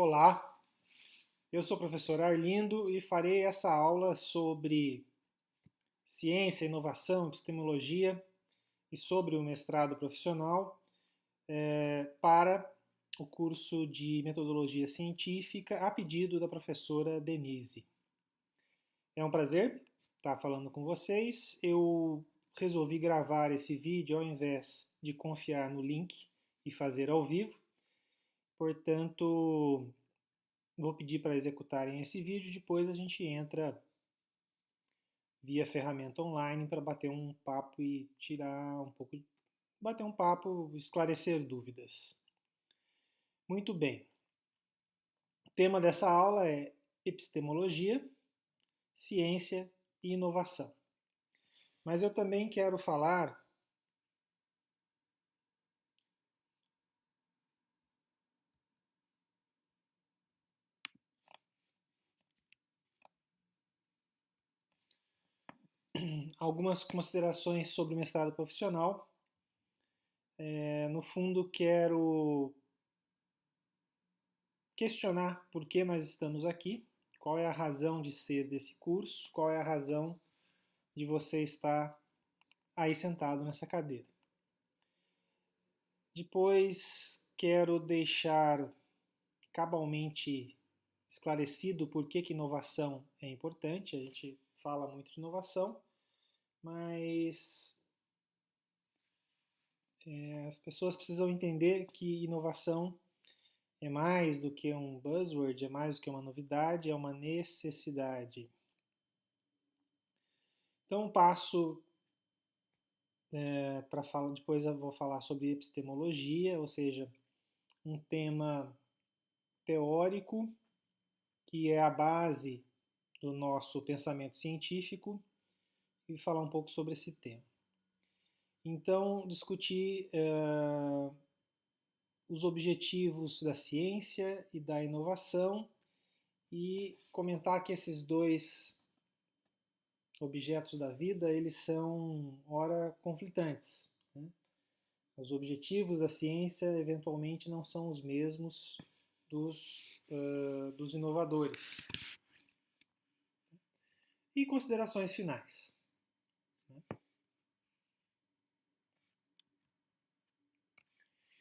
Olá, eu sou o professor Arlindo e farei essa aula sobre ciência, inovação, epistemologia e sobre o mestrado profissional para o curso de metodologia científica a pedido da professora Denise. É um prazer estar falando com vocês. Eu resolvi gravar esse vídeo ao invés de confiar no link e fazer ao vivo. Portanto, vou pedir para executarem esse vídeo, depois a gente entra via ferramenta online para bater um papo e tirar um pouco, bater um papo, esclarecer dúvidas. Muito bem. O tema dessa aula é epistemologia, ciência e inovação. Mas eu também quero falar algumas considerações sobre o mestrado profissional. No fundo, quero questionar por que nós estamos aqui, qual é a razão de ser desse curso, qual é a razão de você estar aí sentado nessa cadeira. Depois, quero deixar cabalmente esclarecido por que inovação é importante. A gente fala muito de inovação, mas as pessoas precisam entender que inovação é mais do que um buzzword, é mais do que uma novidade, é uma necessidade. Então, passo para falar, depois eu vou falar sobre epistemologia, ou seja, um tema teórico que é a base do nosso pensamento científico, e falar um pouco sobre esse tema. Então, discutir os objetivos da ciência e da inovação e comentar que esses dois objetos da vida, eles são, ora, conflitantes, né? Os objetivos da ciência, eventualmente, não são os mesmos dos inovadores. E considerações finais.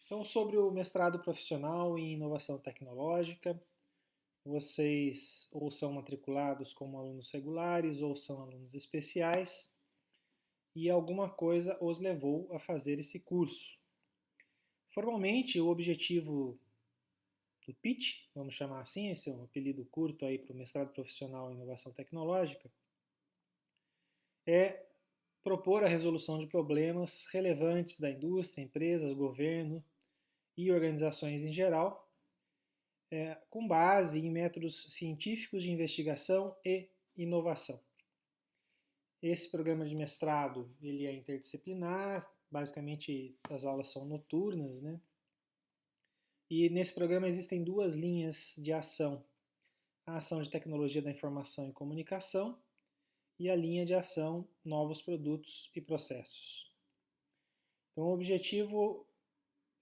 Então, sobre o mestrado profissional em inovação tecnológica, vocês ou são matriculados como alunos regulares ou são alunos especiais e alguma coisa os levou a fazer esse curso. Formalmente, o objetivo do PIT, vamos chamar assim, esse é um apelido curto aí para o mestrado profissional em inovação tecnológica, é propor a resolução de problemas relevantes da indústria, empresas, governo e organizações em geral, com base em métodos científicos de investigação e inovação. Esse programa de mestrado ele é interdisciplinar, basicamente as aulas são noturnas, né? E nesse programa existem duas linhas de ação: a ação de tecnologia da informação e comunicação e a linha de ação novos produtos e processos. Então o objetivo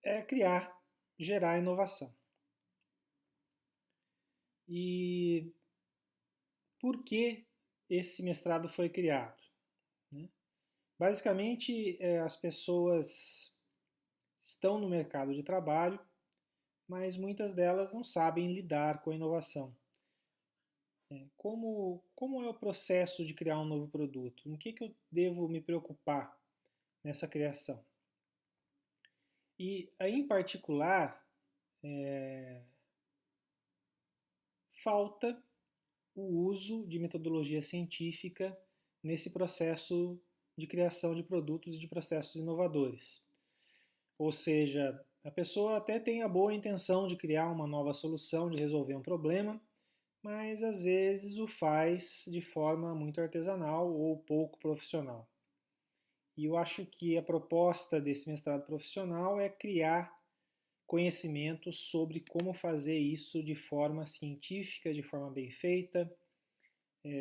é criar, gerar inovação. E por que esse mestrado foi criado? Basicamente, as pessoas estão no mercado de trabalho, mas muitas delas não sabem lidar com a inovação. Como é o processo de criar um novo produto? No que eu devo me preocupar nessa criação? E aí, em particular, falta o uso de metodologia científica nesse processo de criação de produtos e de processos inovadores. Ou seja, a pessoa até tem a boa intenção de criar uma nova solução, de resolver um problema, mas às vezes o faz de forma muito artesanal ou pouco profissional. E eu acho que a proposta desse mestrado profissional é criar conhecimento sobre como fazer isso de forma científica, de forma bem feita,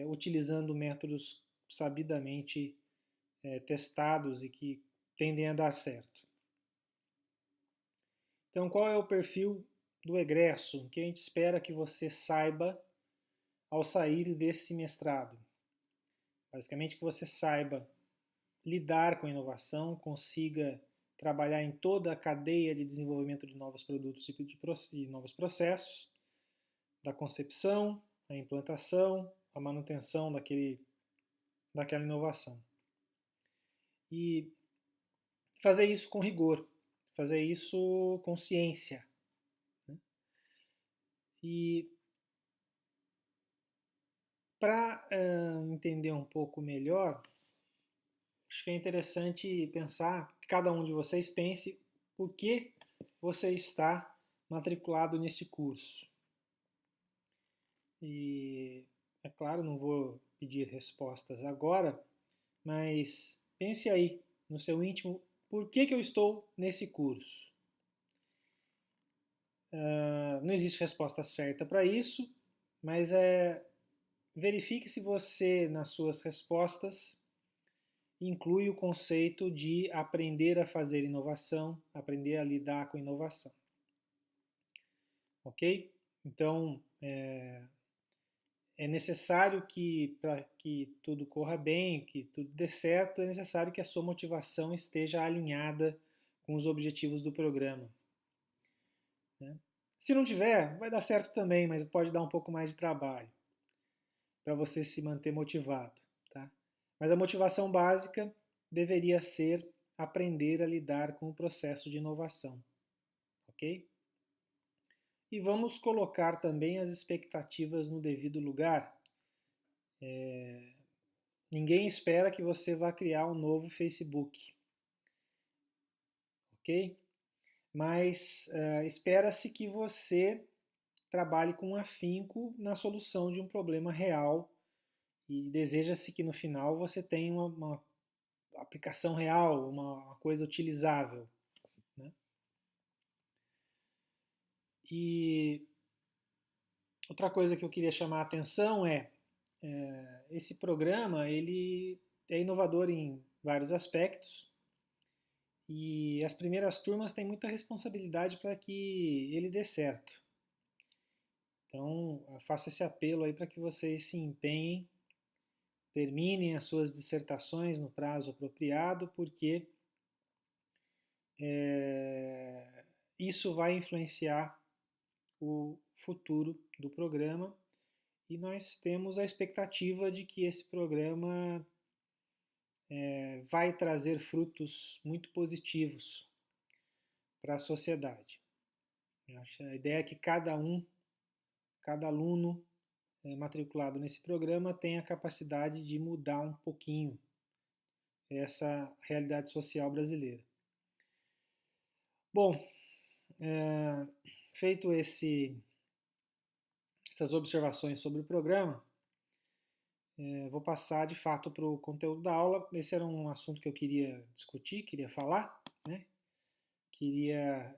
utilizando métodos sabidamente testados e que tendem a dar certo. Então, qual é o perfil do egresso, o que a gente espera que você saiba ao sair desse mestrado. Basicamente que você saiba lidar com a inovação, consiga trabalhar em toda a cadeia de desenvolvimento de novos produtos e novos processos, da concepção, a implantação, a manutenção daquela inovação. E fazer isso com rigor, fazer isso com ciência. Né? E para entender um pouco melhor, acho que é interessante pensar, que cada um de vocês pense por que você está matriculado neste curso. E, é claro, não vou pedir respostas agora, mas pense aí, no seu íntimo, por que eu estou nesse curso? Não existe resposta certa para isso, mas verifique se você, nas suas respostas, inclui o conceito de aprender a fazer inovação, aprender a lidar com inovação. Ok? Então, é necessário que, para que tudo corra bem, que tudo dê certo, é necessário que a sua motivação esteja alinhada com os objetivos do programa. Né? Se não tiver, vai dar certo também, mas pode dar um pouco mais de trabalho para você se manter motivado. Tá? Mas a motivação básica deveria ser aprender a lidar com o processo de inovação. Ok? E vamos colocar também as expectativas no devido lugar. Ninguém espera que você vá criar um novo Facebook. Ok? Mas espera-se que você trabalhe com afinco na solução de um problema real e deseja-se que no final você tenha uma aplicação real, uma coisa utilizável. Né? E outra coisa que eu queria chamar a atenção esse programa ele é inovador em vários aspectos e as primeiras turmas têm muita responsabilidade para que ele dê certo. Então, eu faço esse apelo aí para que vocês se empenhem, terminem as suas dissertações no prazo apropriado, porque isso vai influenciar o futuro do programa e nós temos a expectativa de que esse programa vai trazer frutos muito positivos para a sociedade. A ideia é que cada aluno matriculado nesse programa tenha a capacidade de mudar um pouquinho essa realidade social brasileira. Bom, feito essas observações sobre o programa, vou passar de fato para o conteúdo da aula. Esse era um assunto que eu queria discutir, queria falar, né? Queria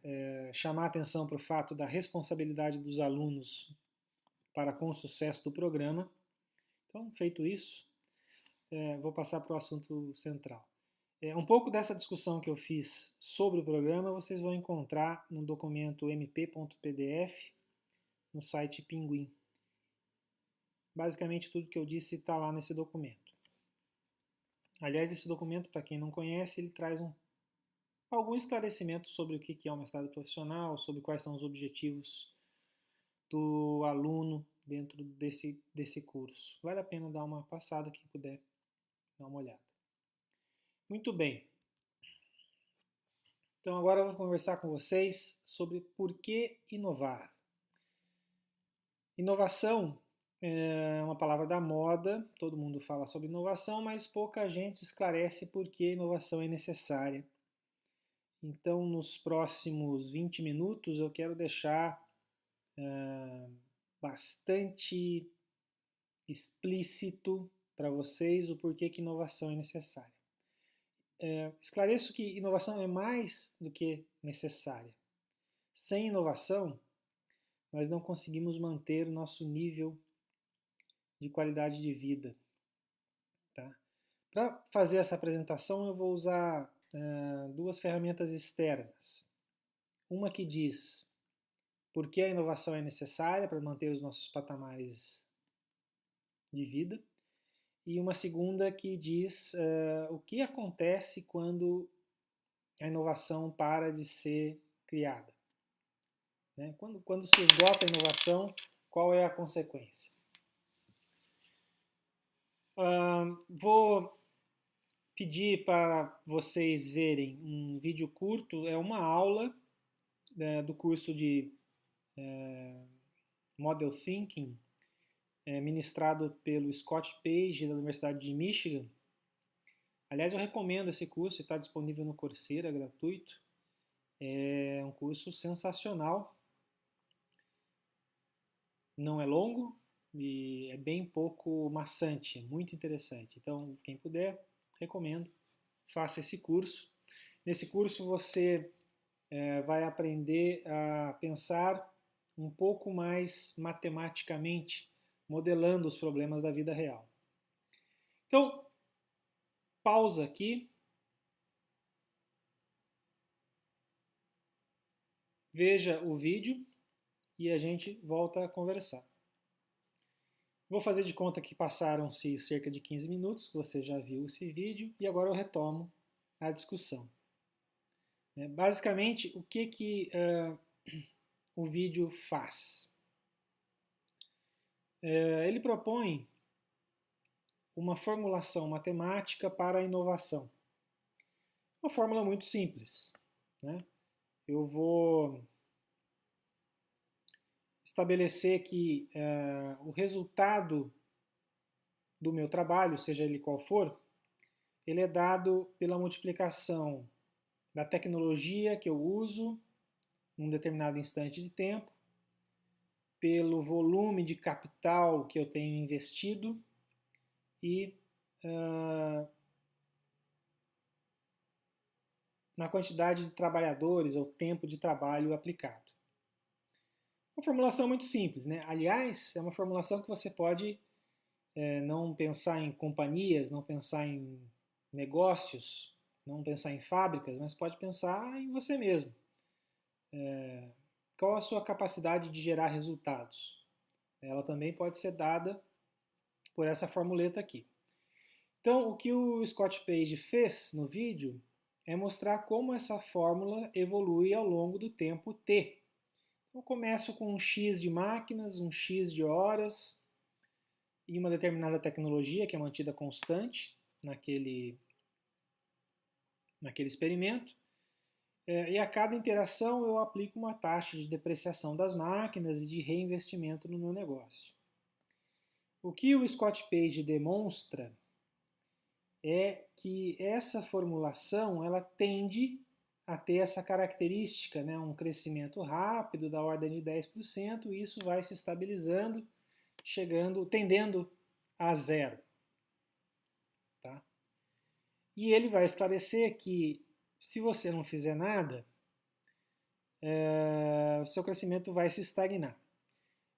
chamar a atenção para o fato da responsabilidade dos alunos para com o sucesso do programa. Então, feito isso, vou passar para o assunto central. Um pouco dessa discussão que eu fiz sobre o programa vocês vão encontrar no documento mp.pdf no site Pinguim. Basicamente tudo que eu disse está lá nesse documento. Aliás, esse documento, para quem não conhece, ele traz algum esclarecimento sobre o que é o mestrado profissional, sobre quais são os objetivos do aluno dentro desse curso. Vale a pena dar uma passada, quem puder dar uma olhada. Muito bem. Então agora eu vou conversar com vocês sobre por que inovar. Inovação é uma palavra da moda, todo mundo fala sobre inovação, mas pouca gente esclarece por que inovação é necessária. Então, nos próximos 20 minutos, eu quero deixar bastante explícito para vocês o porquê que inovação é necessária. Esclareço que inovação é mais do que necessária. Sem inovação, nós não conseguimos manter o nosso nível de qualidade de vida. Tá? Para fazer essa apresentação, eu vou usar duas ferramentas externas. Uma que diz por que a inovação é necessária para manter os nossos patamares de vida, e uma segunda que diz o que acontece quando a inovação para de ser criada. Né? Quando se esgota a inovação, qual é a consequência? Vou pedir para vocês verem um vídeo curto, é uma aula do curso de Model Thinking, ministrado pelo Scott Page, da Universidade de Michigan. Aliás, eu recomendo esse curso, está disponível no Coursera, gratuito. É um curso sensacional. Não é longo e é bem pouco maçante, é muito interessante. Então, quem puder, recomendo, faça esse curso. Nesse curso você vai aprender a pensar um pouco mais matematicamente, modelando os problemas da vida real. Então, pausa aqui. Veja o vídeo e a gente volta a conversar. Vou fazer de conta que passaram-se cerca de 15 minutos, você já viu esse vídeo, e agora eu retomo a discussão. Basicamente, o que o vídeo faz? Ele propõe uma formulação matemática para a inovação. Uma fórmula muito simples. Né? Eu vou estabelecer que o resultado do meu trabalho, seja ele qual for, ele é dado pela multiplicação da tecnologia que eu uso num determinado instante de tempo, pelo volume de capital que eu tenho investido e na quantidade de trabalhadores ou tempo de trabalho aplicado. Uma formulação muito simples, né? Aliás, é uma formulação que você pode não pensar em companhias, não pensar em negócios, não pensar em fábricas, mas pode pensar em você mesmo. Qual a sua capacidade de gerar resultados? Ela também pode ser dada por essa formuleta aqui. Então, o que o Scott Page fez no vídeo é mostrar como essa fórmula evolui ao longo do tempo t. Eu começo com um x de máquinas, um x de horas e uma determinada tecnologia que é mantida constante naquele experimento. E a cada interação eu aplico uma taxa de depreciação das máquinas e de reinvestimento no meu negócio. O que o Scott Page demonstra é que essa formulação ela tende a ter essa característica, né, um crescimento rápido da ordem de 10%, e isso vai se estabilizando, tendendo a zero. Tá? E ele vai esclarecer que se você não fizer nada, o seu crescimento vai se estagnar.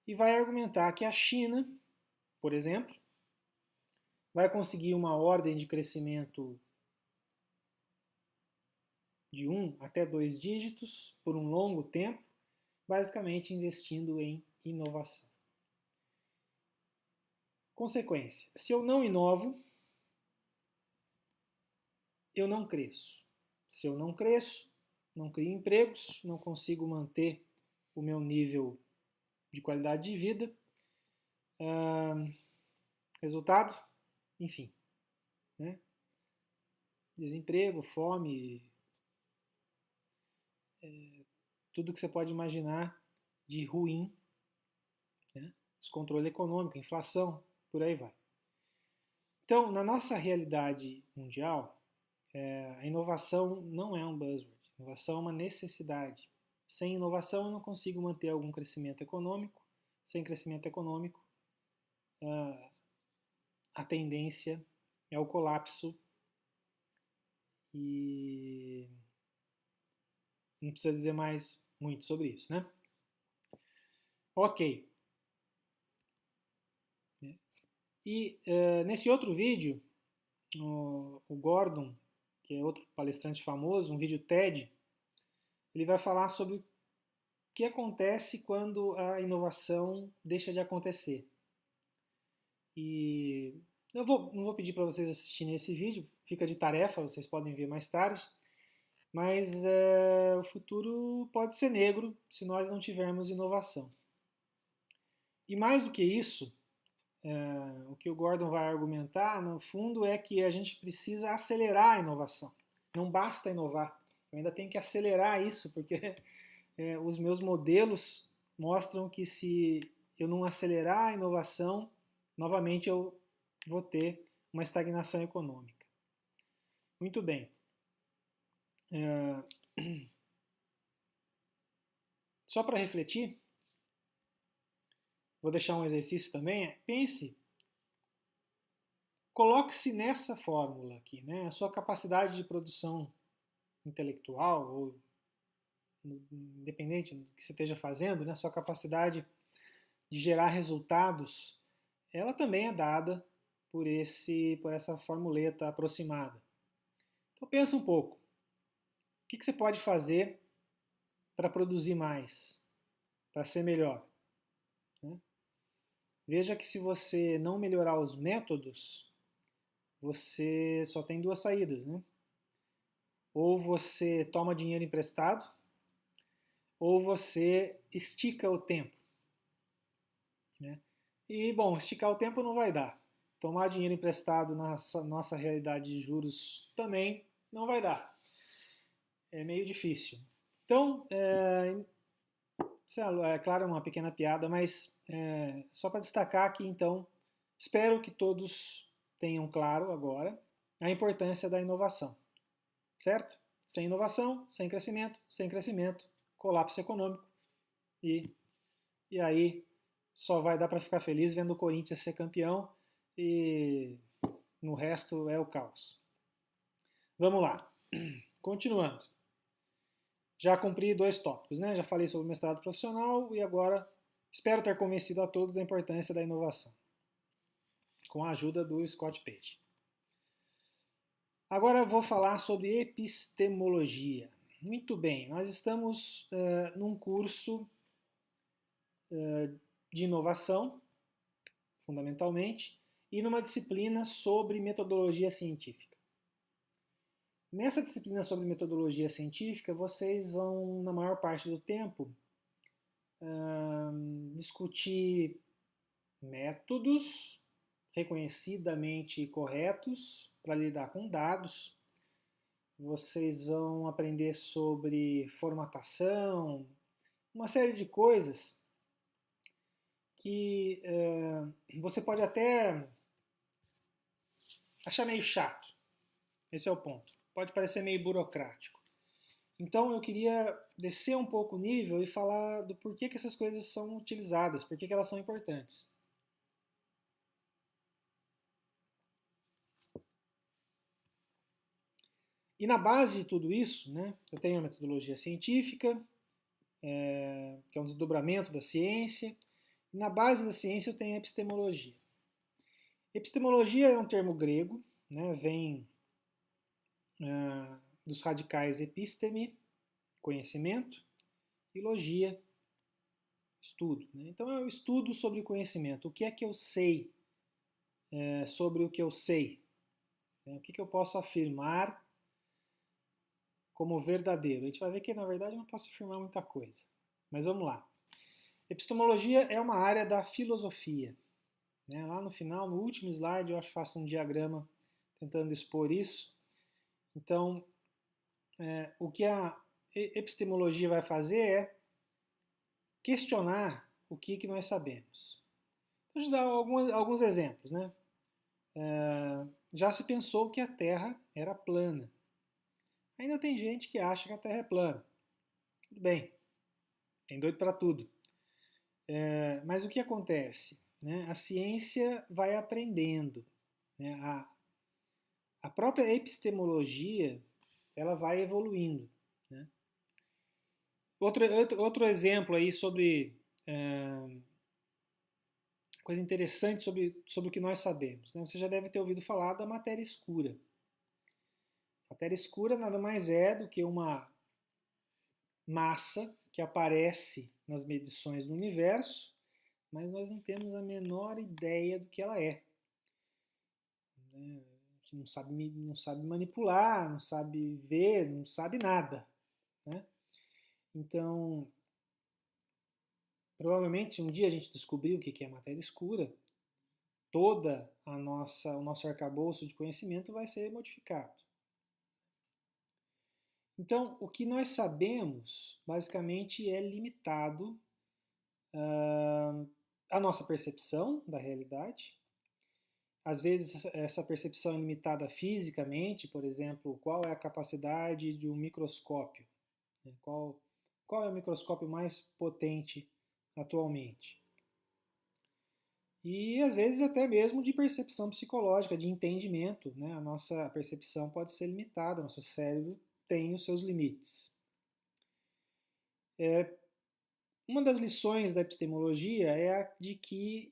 E vai argumentar que a China, por exemplo, vai conseguir uma ordem de crescimento de 1 até 2 dígitos por um longo tempo, basicamente investindo em inovação. Consequência, se eu não inovo, eu não cresço. Se eu não cresço, não crio empregos, não consigo manter o meu nível de qualidade de vida. Resultado, enfim, né? Desemprego, fome, tudo que você pode imaginar de ruim, né? Descontrole econômico, inflação, por aí vai. Então, na nossa realidade mundial, a inovação não é um buzzword, inovação é uma necessidade. Sem inovação eu não consigo manter algum crescimento econômico, sem crescimento econômico a tendência é o colapso e não precisa dizer mais muito sobre isso, né? Ok. E nesse outro vídeo, o Gordon, que é outro palestrante famoso, um vídeo TED, ele vai falar sobre que acontece quando a inovação deixa de acontecer. E eu não vou pedir para vocês assistirem esse vídeo, fica de tarefa, vocês podem ver mais tarde, mas o futuro pode ser negro se nós não tivermos inovação. E mais do que isso, o que o Gordon vai argumentar, no fundo, é que a gente precisa acelerar a inovação. Não basta inovar, eu ainda tenho que acelerar isso, porque os meus modelos mostram que se eu não acelerar a inovação, novamente eu vou ter uma estagnação econômica. Muito bem. Só para refletir, vou deixar um exercício também. Pense, coloque-se nessa fórmula aqui, né? A sua capacidade de produção intelectual, ou independente do que você esteja fazendo, né? A sua capacidade de gerar resultados, ela também é dada por essa formuleta aproximada. Então pensa um pouco. O que você pode fazer para produzir mais, para ser melhor? Né? Veja que se você não melhorar os métodos, você só tem duas saídas, né? Ou você toma dinheiro emprestado, ou você estica o tempo. Né? E, bom, esticar o tempo não vai dar. Tomar dinheiro emprestado na nossa realidade de juros também não vai dar. É meio difícil. Então, é claro, é uma pequena piada, mas só para destacar que, então, espero que todos tenham claro agora a importância da inovação, certo? Sem inovação, sem crescimento, colapso econômico e aí só vai dar para ficar feliz vendo o Corinthians ser campeão e no resto é o caos. Vamos lá, continuando. Já cumpri 2 tópicos, né? Já falei sobre o mestrado profissional e agora espero ter convencido a todos da importância da inovação, com a ajuda do Scott Page. Agora vou falar sobre epistemologia. Muito bem, nós estamos num curso de inovação, fundamentalmente, e numa disciplina sobre metodologia científica. Nessa disciplina sobre metodologia científica, vocês vão, na maior parte do tempo, discutir métodos reconhecidamente corretos para lidar com dados. Vocês vão aprender sobre formatação, uma série de coisas que você pode até achar meio chato. Esse é o ponto. Pode parecer meio burocrático. Então eu queria descer um pouco o nível e falar do porquê que essas coisas são utilizadas, porquê que elas são importantes. E na base de tudo isso, né, eu tenho a metodologia científica, que é um desdobramento da ciência, e na base da ciência eu tenho a epistemologia. Epistemologia é um termo grego, né, vem dos radicais episteme, conhecimento, e logia, estudo. Né? Então é o estudo sobre o conhecimento. O que é que eu sei sobre o que eu sei? O que eu posso afirmar como verdadeiro? A gente vai ver que, na verdade, eu não posso afirmar muita coisa. Mas vamos lá. Epistemologia é uma área da filosofia. Né? Lá no final, no último slide, eu acho que faço um diagrama tentando expor isso. Então, o que a epistemologia vai fazer é questionar o que nós sabemos. Vou te dar alguns exemplos. Né? Já se pensou que a Terra era plana. Ainda tem gente que acha que a Terra é plana. Tudo bem, tem doido para tudo. Mas o que acontece? Né? A ciência vai aprendendo. Né? A própria epistemologia ela vai evoluindo. Né? Outro exemplo aí sobre coisa interessante sobre o que nós sabemos. Né? Você já deve ter ouvido falar da matéria escura. Matéria escura nada mais é do que uma massa que aparece nas medições do universo, mas nós não temos a menor ideia do que ela é. A gente não sabe manipular, não sabe ver, não sabe nada, né? Então, provavelmente, se um dia a gente descobrir o que é matéria escura, o nosso arcabouço de conhecimento vai ser modificado. Então, o que nós sabemos, basicamente, é limitado à nossa percepção da realidade. Às vezes, essa percepção é limitada fisicamente, por exemplo, qual é a capacidade de um microscópio? Qual é o microscópio mais potente atualmente? E às vezes até mesmo de percepção psicológica, de entendimento, né? A nossa percepção pode ser limitada, nosso cérebro tem os seus limites. Uma das lições da epistemologia é a de que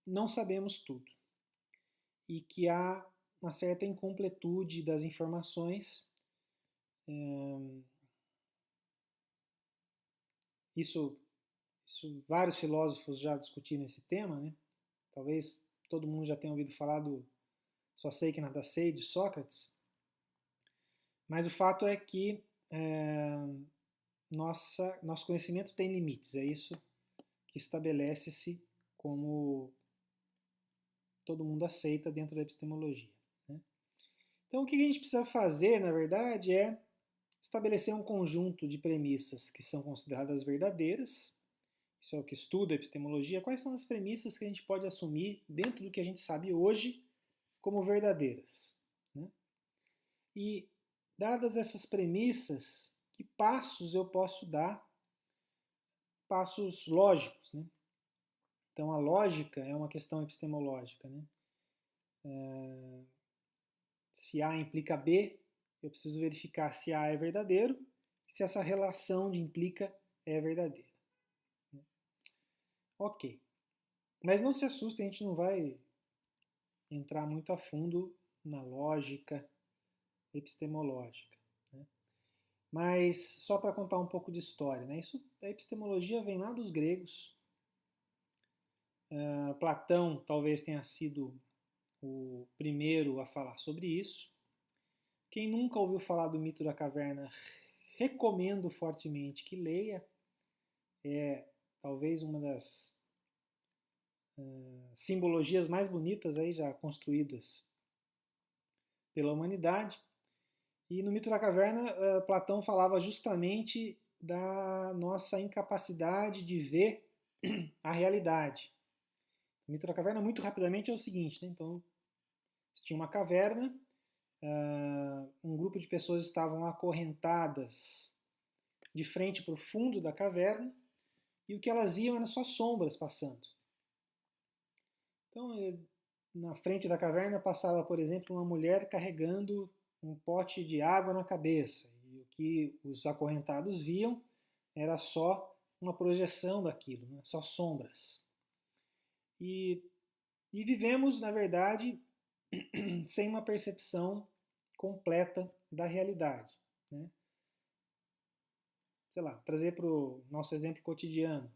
não sabemos tudo e que há uma certa incompletude das informações. Isso vários filósofos já discutiram esse tema, né? Talvez todo mundo já tenha ouvido falar do Só sei que nada sei, de Sócrates. Mas o fato é que nosso conhecimento tem limites. É isso que estabelece-se como todo mundo aceita dentro da epistemologia, né? Então, o que a gente precisa fazer, na verdade, é estabelecer um conjunto de premissas que são consideradas verdadeiras. Isso é o que estuda a epistemologia. Quais são as premissas que a gente pode assumir dentro do que a gente sabe hoje como verdadeiras, né? E, dadas essas premissas, que passos eu posso dar? Passos lógicos, né? Então, a lógica é uma questão epistemológica, né? Se A implica B, eu preciso verificar se A é verdadeiro e se essa relação de implica é verdadeira. Ok. Mas não se assustem, a gente não vai entrar muito a fundo na lógica epistemológica, né? Mas só para contar um pouco de história, né? A epistemologia vem lá dos gregos. Platão talvez tenha sido o primeiro a falar sobre isso. Quem nunca ouviu falar do mito da caverna, recomendo fortemente que leia. É talvez uma das simbologias mais bonitas aí já construídas pela humanidade. E no mito da caverna, Platão falava justamente da nossa incapacidade de ver a realidade. O mito da caverna, muito rapidamente, é o seguinte, né? Então, se tinha uma caverna, um grupo de pessoas estavam acorrentadas de frente para o fundo da caverna e o que elas viam eram só sombras passando. Então, na frente da caverna passava, por exemplo, uma mulher carregando um pote de água na cabeça. E o que os acorrentados viam era só uma projeção daquilo, né? Só sombras. E vivemos, na verdade, sem uma percepção completa da realidade, né? Sei lá, trazer para o nosso exemplo cotidiano.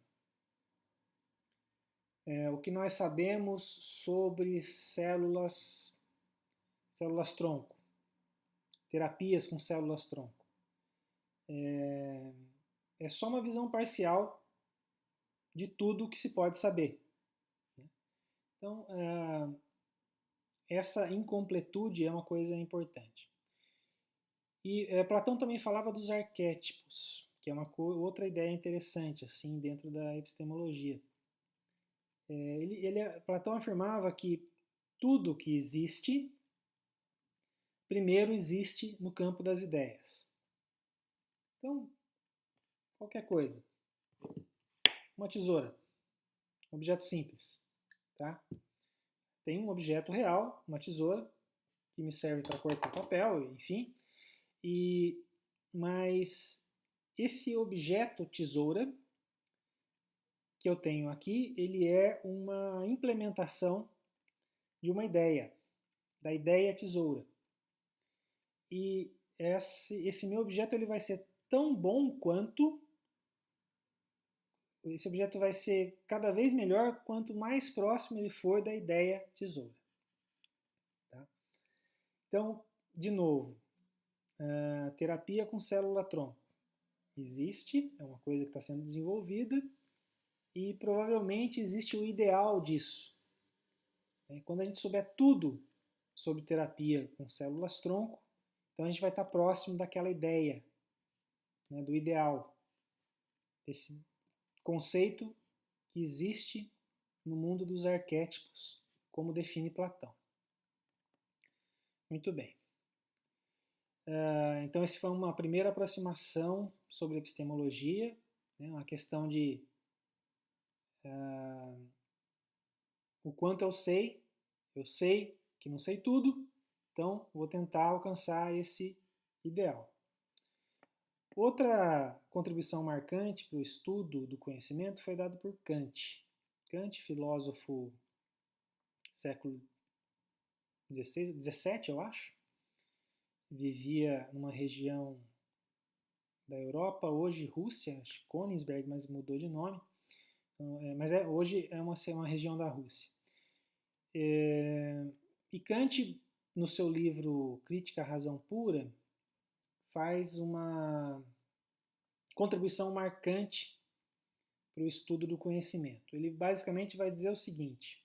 O que nós sabemos sobre células-tronco, terapias com células-tronco. É só uma visão parcial de tudo o que se pode saber. Então, essa incompletude é uma coisa importante. E Platão também falava dos arquétipos, que é uma outra ideia interessante assim dentro da epistemologia. Platão afirmava que tudo que existe, primeiro existe no campo das ideias. Então, qualquer coisa. Uma tesoura, um objeto simples, tá? Tem um objeto real, uma tesoura, que me serve para cortar papel, enfim. Mas esse objeto tesoura que eu tenho aqui, ele é uma implementação de uma ideia, da ideia tesoura. E esse meu objeto ele vai ser tão bom quanto, esse objeto vai ser cada vez melhor quanto mais próximo ele for da ideia tesoura. Tá? Então, de novo, terapia com célula-tronco. Existe, é uma coisa que está sendo desenvolvida e provavelmente existe o ideal disso. Quando a gente souber tudo sobre terapia com células-tronco, então a gente vai estar próximo daquela ideia, né, do ideal, desse conceito que existe no mundo dos arquétipos, como define Platão. Muito bem. Então, essa foi uma primeira aproximação sobre epistemologia, né, uma questão de o quanto eu sei que não sei tudo, então vou tentar alcançar esse ideal. Outra contribuição marcante para o estudo do conhecimento foi dada por Kant. Kant, filósofo século XVII, eu acho, vivia numa região da Europa, hoje Rússia, acho que Königsberg, mas mudou de nome, mas hoje é uma região da Rússia. E Kant, no seu livro Crítica à Razão Pura, faz uma contribuição marcante para o estudo do conhecimento. Ele basicamente vai dizer o seguinte: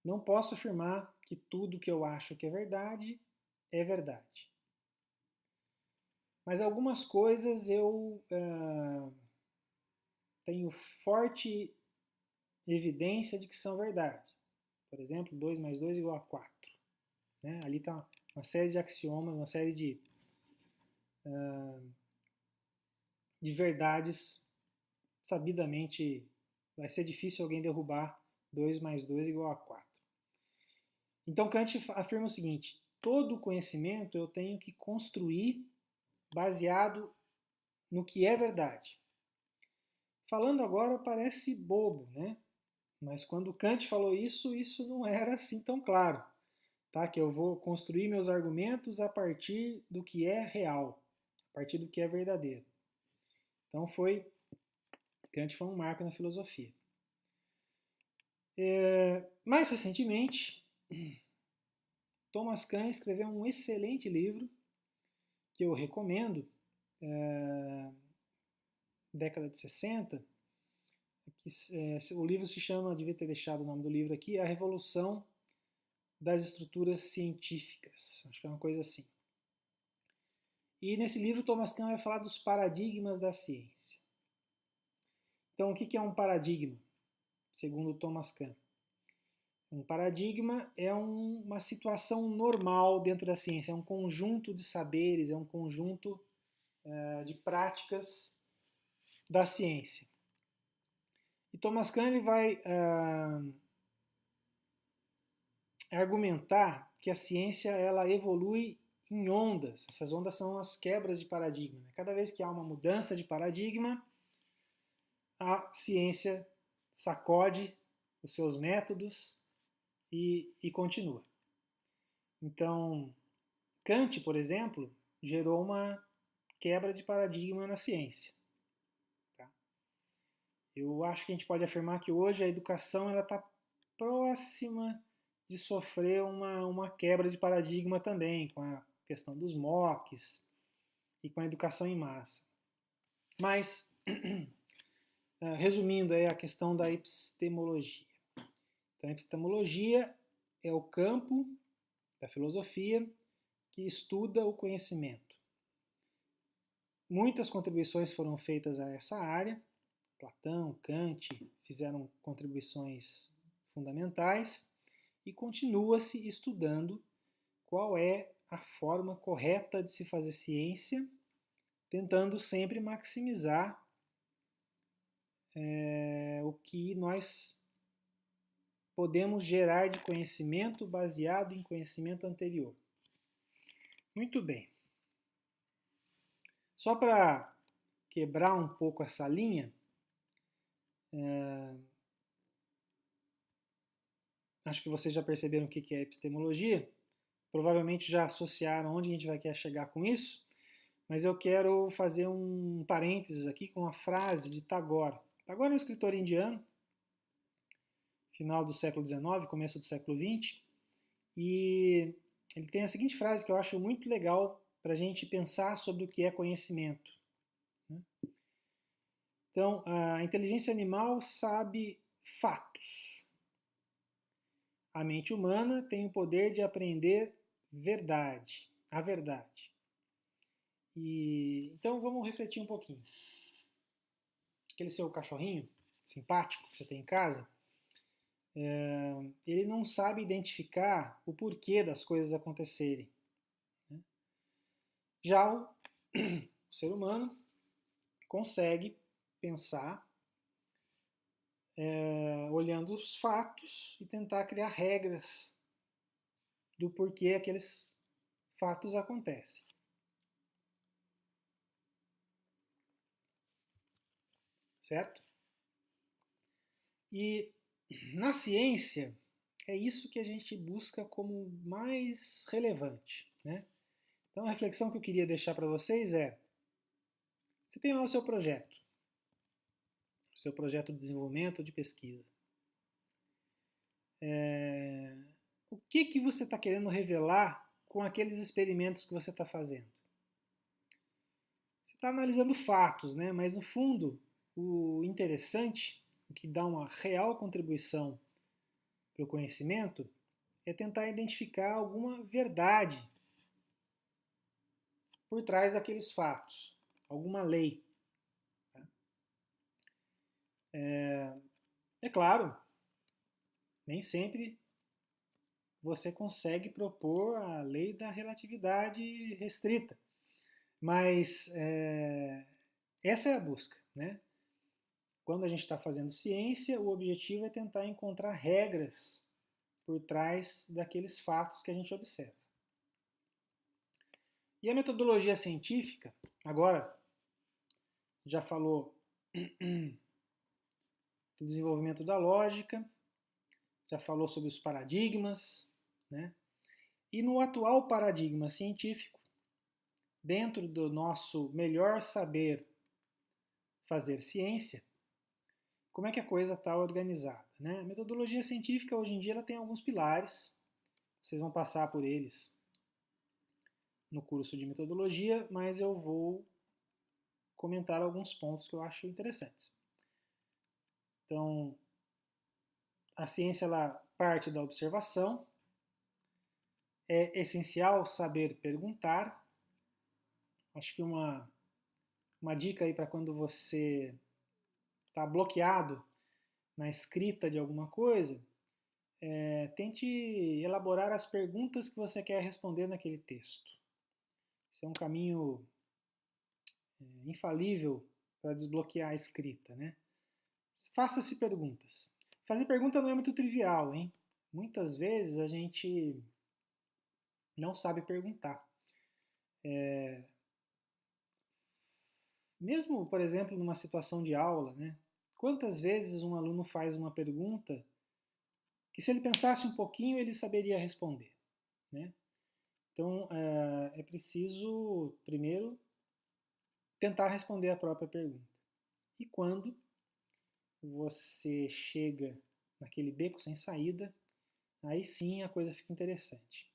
não posso afirmar que tudo que eu acho que é verdade, mas algumas coisas eu tenho forte evidência de que são verdade. Por exemplo, 2 mais 2 igual a 4. Né? Ali está uma série de axiomas, uma série de verdades sabidamente. Vai ser difícil alguém derrubar 2 mais 2 igual a 4. Então Kant afirma o seguinte: todo conhecimento eu tenho que construir baseado no que é verdade. Falando agora parece bobo, né? Mas quando Kant falou isso, isso não era assim tão claro. Tá? Que eu vou construir meus argumentos a partir do que é real, a partir do que é verdadeiro. Então Kant foi um marco na filosofia. Mais recentemente, Thomas Kuhn escreveu um excelente livro que eu recomendo, década de 60, o livro se chama, devia ter deixado o nome do livro aqui, A Revolução das Estruturas Científicas, acho que é uma coisa assim. E nesse livro Thomas Kuhn vai falar dos paradigmas da ciência. Então, o que é um paradigma, segundo Thomas Kuhn? Um paradigma é uma situação normal dentro da ciência, é um conjunto de saberes, é um conjunto de práticas da ciência. E Thomas Kuhn ele vai argumentar que a ciência ela evolui em ondas. Essas ondas são as quebras de paradigma. Cada vez que há uma mudança de paradigma, a ciência sacode os seus métodos e continua. Então, Kant, por exemplo, gerou uma quebra de paradigma na ciência. Tá? Eu acho que a gente pode afirmar que hoje a educação está próxima de sofrer uma quebra de paradigma também, com a questão dos MOOCs e com a educação em massa. Mas, resumindo aí a questão da epistemologia. Então, a epistemologia é o campo da filosofia que estuda o conhecimento. Muitas contribuições foram feitas a essa área. Platão, Kant fizeram contribuições fundamentais e continua-se estudando qual é a forma correta de se fazer ciência, tentando sempre maximizar o que nós podemos gerar de conhecimento baseado em conhecimento anterior. Muito bem. Só para quebrar um pouco essa linha, acho que vocês já perceberam o que é epistemologia, provavelmente já associaram onde a gente vai querer chegar com isso, mas eu quero fazer um parênteses aqui com uma frase de Tagore. Tagore é um escritor indiano, final do século XIX, começo do século XX, e ele tem a seguinte frase que eu acho muito legal para a gente pensar sobre o que é conhecimento. Então, a inteligência animal sabe fatos. A mente humana tem o poder de aprender a verdade. Então vamos refletir um pouquinho. Aquele seu cachorrinho simpático que você tem em casa, ele não sabe identificar o porquê das coisas acontecerem. Já o ser humano consegue pensar olhando os fatos e tentar criar regras do porquê aqueles fatos acontecem. Certo? E na ciência, é isso que a gente busca como mais relevante, né? Então a reflexão que eu queria deixar para vocês é: você tem lá o seu projeto de desenvolvimento, de pesquisa. O que você está querendo revelar com aqueles experimentos que você está fazendo? Você está analisando fatos, né? Mas no fundo, o interessante, o que dá uma real contribuição para o conhecimento, é tentar identificar alguma verdade por trás daqueles fatos, alguma lei. É claro, nem sempre você consegue propor a lei da relatividade restrita, mas essa é a busca, né? Quando a gente está fazendo ciência, o objetivo é tentar encontrar regras por trás daqueles fatos que a gente observa. E a metodologia científica, agora, já falou do desenvolvimento da lógica, já falou sobre os paradigmas, né? E no atual paradigma científico, dentro do nosso melhor saber fazer ciência, como é que a coisa está organizada, né? A metodologia científica, hoje em dia, ela tem alguns pilares, vocês vão passar por eles no curso de metodologia, mas eu vou comentar alguns pontos que eu acho interessantes. Então, a ciência ela parte da observação, é essencial saber perguntar. Acho que uma dica aí para quando você está bloqueado na escrita de alguma coisa, tente elaborar as perguntas que você quer responder naquele texto. Esse é um caminho infalível para desbloquear a escrita, né? Faça-se perguntas. Fazer pergunta não é muito trivial, hein? Muitas vezes a gente não sabe perguntar. Mesmo, por exemplo, numa situação de aula, né? Quantas vezes um aluno faz uma pergunta que, se ele pensasse um pouquinho, ele saberia responder, né? Então, é preciso, primeiro, tentar responder a própria pergunta. E quando você chega naquele beco sem saída, aí sim a coisa fica interessante.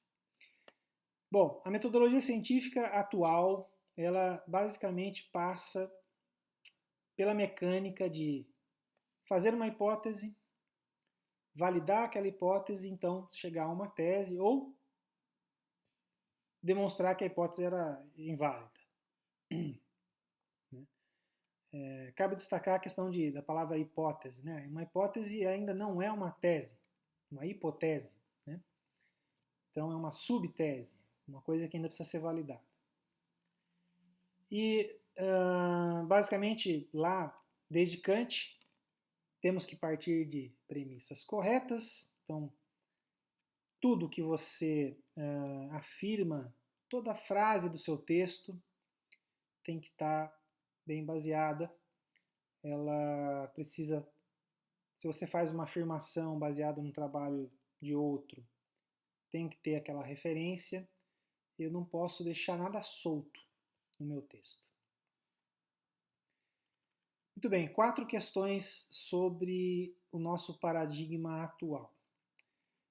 Bom, a metodologia científica atual, ela basicamente passa pela mecânica de fazer uma hipótese, validar aquela hipótese, então chegar a uma tese ou demonstrar que a hipótese era inválida. Cabe destacar a questão da palavra hipótese, né? Uma hipótese ainda não é uma tese, uma hipótese, né? Então é uma subtese, uma coisa que ainda precisa ser validada. E basicamente lá, desde Kant, temos que partir de premissas corretas. Então tudo que você afirma, toda frase do seu texto tem que estar bem baseada. Ela precisa, se você faz uma afirmação baseada no trabalho de outro, tem que ter aquela referência. Eu não posso deixar nada solto. no meu texto. Muito bem, 4 questões sobre o nosso paradigma atual.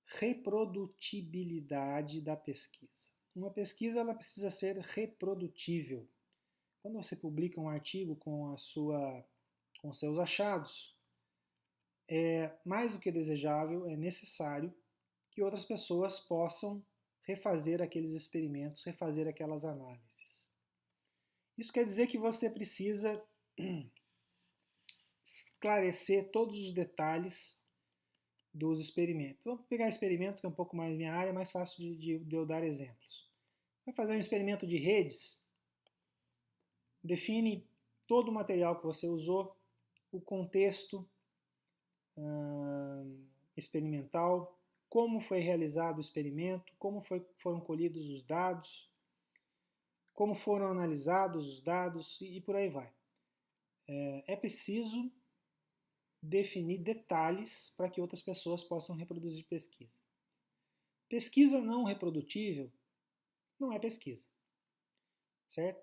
Reprodutibilidade da pesquisa. Uma pesquisa ela precisa ser reprodutível. Quando você publica um artigo com seus achados, é mais do que desejável, é necessário que outras pessoas possam refazer aqueles experimentos, refazer aquelas análises. Isso quer dizer que você precisa esclarecer todos os detalhes dos experimentos. Vamos pegar experimento, que é um pouco mais minha área, é mais fácil de eu dar exemplos. Vai fazer um experimento de redes, define todo o material que você usou, o contexto experimental, como foi realizado o experimento, como foram colhidos os dados, como foram analisados os dados e por aí vai. É preciso definir detalhes para que outras pessoas possam reproduzir pesquisa. Pesquisa não reprodutível não é pesquisa, certo?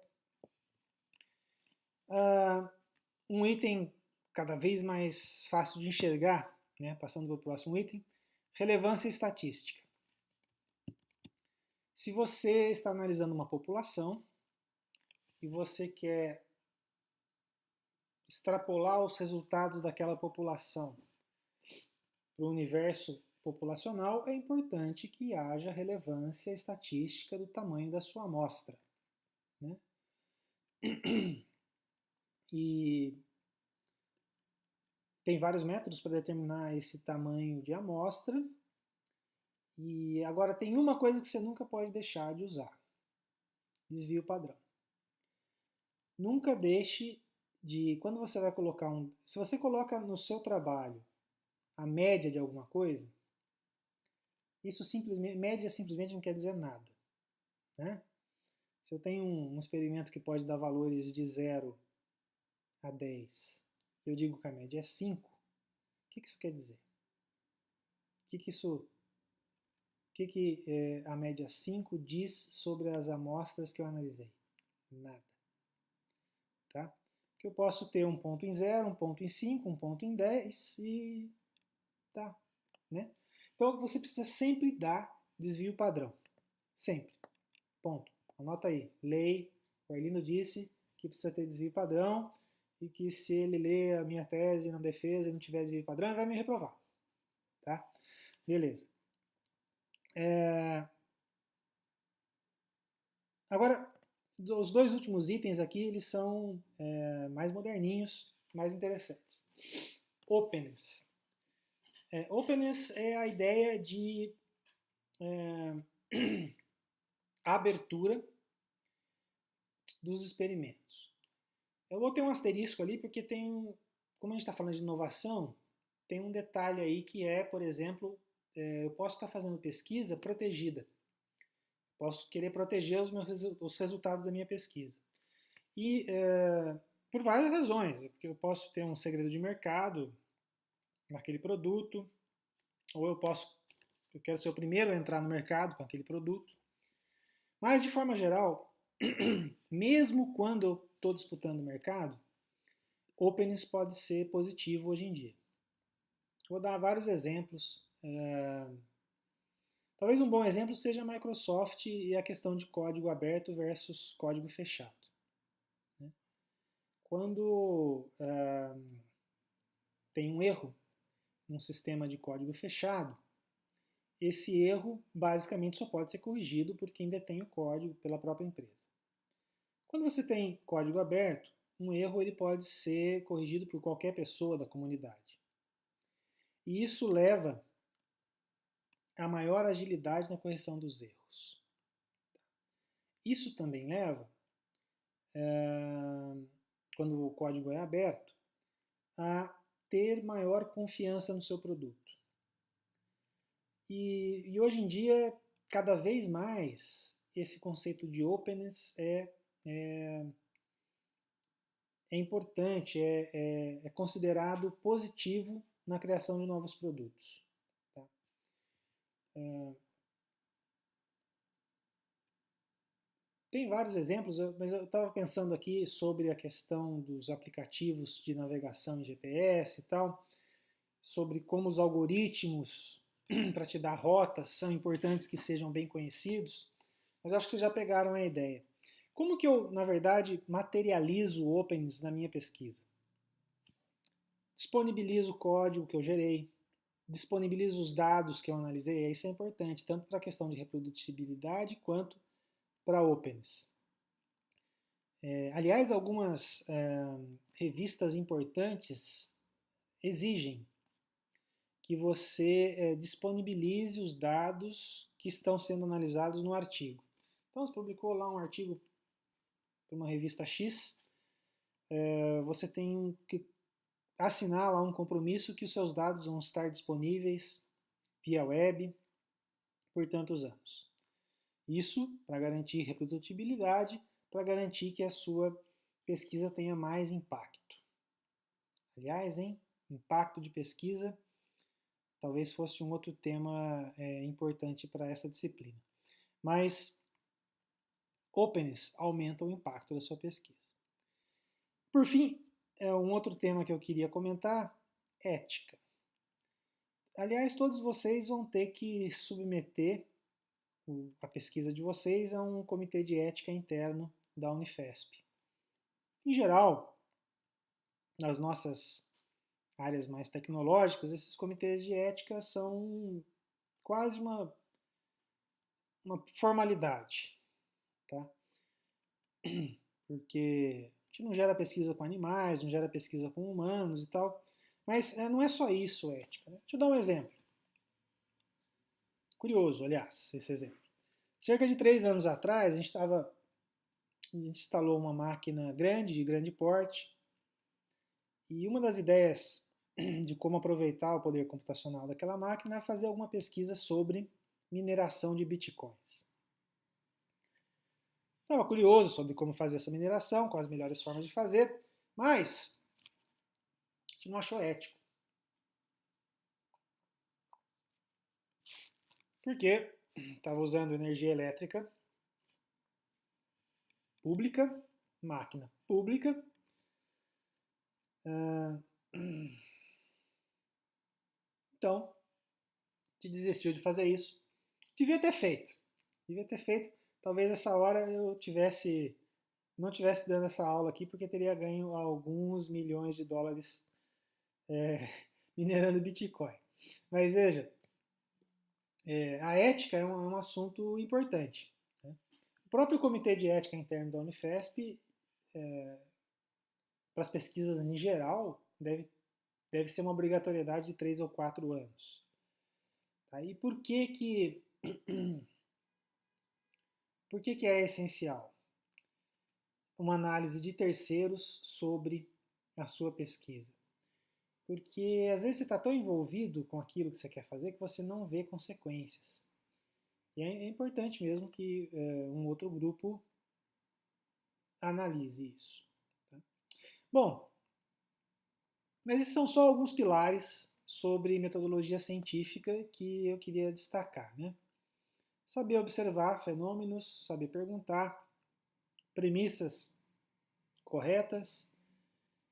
Um item cada vez mais fácil de enxergar, né, passando para o próximo item, relevância estatística. Se você está analisando uma população e você quer extrapolar os resultados daquela população para o universo populacional, é importante que haja relevância estatística do tamanho da sua amostra, né? E tem vários métodos para determinar esse tamanho de amostra. E agora tem uma coisa que você nunca pode deixar de usar: desvio padrão. Nunca deixe de, quando você vai colocar se você coloca no seu trabalho a média de alguma coisa, isso média simplesmente não quer dizer nada, né? Se eu tenho um experimento que pode dar valores de 0 a 10, eu digo que a média é 5, o que isso quer dizer? O que a média 5 diz sobre as amostras que eu analisei? Nada. Tá? Que eu posso ter um ponto em 0, um ponto em 5, um ponto em 10 e tá, né? Então você precisa sempre dar desvio padrão. Sempre. Ponto. Anota aí. Lei, o Arlindo disse que precisa ter desvio padrão e que se ele ler a minha tese na defesa e não tiver desvio padrão, ele vai me reprovar. Tá? Beleza. Agora, os 2 últimos itens aqui, eles são mais moderninhos, mais interessantes. Openness. Openness é a ideia de abertura dos experimentos. Eu vou ter um asterisco ali porque como a gente está falando de inovação, tem um detalhe aí que é, por exemplo, eu posso estar fazendo pesquisa protegida. Posso querer proteger os resultados da minha pesquisa. E por várias razões, porque eu posso ter um segredo de mercado naquele produto, ou eu quero ser o primeiro a entrar no mercado com aquele produto. Mas, de forma geral, mesmo quando eu estou disputando o mercado, openness pode ser positivo hoje em dia. Vou dar vários exemplos. Talvez um bom exemplo seja a Microsoft e a questão de código aberto versus código fechado. Né? Quando tem um erro num sistema de código fechado, esse erro basicamente só pode ser corrigido por quem detém o código, pela própria empresa. Quando você tem código aberto, um erro ele pode ser corrigido por qualquer pessoa da comunidade. E isso leva a maior agilidade na correção dos erros. Isso também leva, quando o código é aberto, a ter maior confiança no seu produto. E hoje em dia, cada vez mais, esse conceito de openness é importante, é considerado positivo na criação de novos produtos. Tá? Tem vários exemplos, mas eu estava pensando aqui sobre a questão dos aplicativos de navegação em GPS e tal, sobre como os algoritmos para te dar rotas são importantes que sejam bem conhecidos, mas acho que vocês já pegaram a ideia. Como que eu, na verdade, materializo o Openness na minha pesquisa? Disponibilizo o código que eu gerei, disponibilizo os dados que eu analisei, isso é importante, tanto para a questão de reprodutibilidade quanto para Openness. Aliás, algumas revistas importantes exigem que você disponibilize os dados que estão sendo analisados no artigo. Então, você publicou lá um artigo para uma revista X, você tem que assinar lá um compromisso que os seus dados vão estar disponíveis via web por tantos anos. Isso para garantir reprodutibilidade, para garantir que a sua pesquisa tenha mais impacto. Aliás, impacto de pesquisa talvez fosse um outro tema importante para essa disciplina. Mas Openness aumenta o impacto da sua pesquisa. Por fim, um outro tema que eu queria comentar, ética. Aliás, todos vocês vão ter que submeter a pesquisa de vocês a um comitê de ética interno da Unifesp. Em geral, nas nossas áreas mais tecnológicas, esses comitês de ética são quase uma formalidade, tá? Porque a gente não gera pesquisa com animais, não gera pesquisa com humanos e tal, mas não é só isso, ética. Né? Deixa eu dar um exemplo. Curioso, aliás, esse exemplo. Cerca de 3 anos atrás, a gente instalou uma máquina grande, de grande porte, e uma das ideias de como aproveitar o poder computacional daquela máquina é fazer alguma pesquisa sobre mineração de bitcoins. Estava curioso sobre como fazer essa mineração, quais as melhores formas de fazer, mas a gente não achou ético. Porque estava usando energia elétrica pública, máquina pública. Então, a gente desistiu de fazer isso. Devia ter feito. Talvez essa hora eu não tivesse dando essa aula aqui, porque teria ganho alguns milhões de dólares minerando Bitcoin. Mas veja, a ética é um assunto importante. Né? O próprio Comitê de Ética Interno da Unifesp, para as pesquisas em geral, deve ser uma obrigatoriedade de 3 ou 4 anos. Tá? E por que é essencial? Uma análise de terceiros sobre a sua pesquisa. Porque às vezes você está tão envolvido com aquilo que você quer fazer que você não vê consequências. E é importante mesmo que um outro grupo analise isso. Tá? Bom, mas esses são só alguns pilares sobre metodologia científica que eu queria destacar. Né? Saber observar fenômenos, saber perguntar, premissas corretas,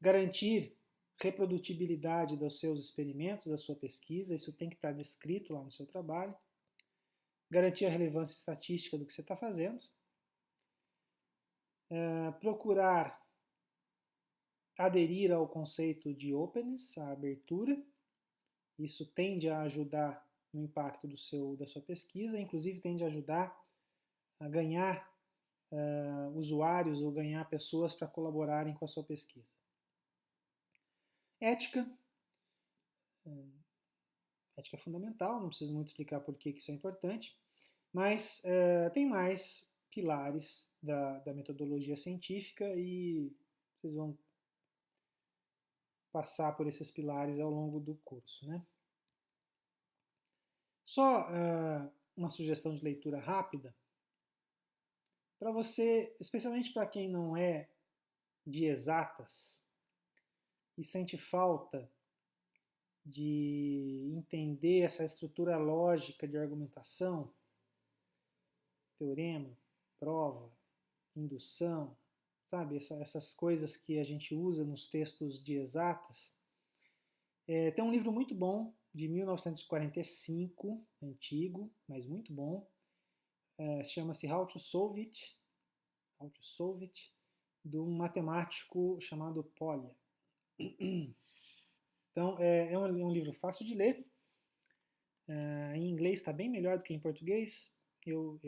garantir reprodutibilidade dos seus experimentos, da sua pesquisa, isso tem que estar descrito lá no seu trabalho, garantir a relevância estatística do que você está fazendo, procurar aderir ao conceito de openness, a abertura, isso tende a ajudar no impacto da sua pesquisa, inclusive tende a ajudar a ganhar usuários ou ganhar pessoas para colaborarem com a sua pesquisa. Ética. Ética é fundamental, não preciso muito explicar por que isso é importante, mas tem mais pilares da metodologia científica e vocês vão passar por esses pilares ao longo do curso. Né? Só uma sugestão de leitura rápida, para você, especialmente para quem não é de exatas e sente falta de entender essa estrutura lógica de argumentação, teorema, prova, indução, sabe? Essas coisas que a gente usa nos textos de exatas. Tem um livro muito bom, de 1945, antigo, mas muito bom. Chama-se How to Solve It, de um matemático chamado Polya. Então, é um livro fácil de ler. Em inglês está bem melhor do que em português. Eu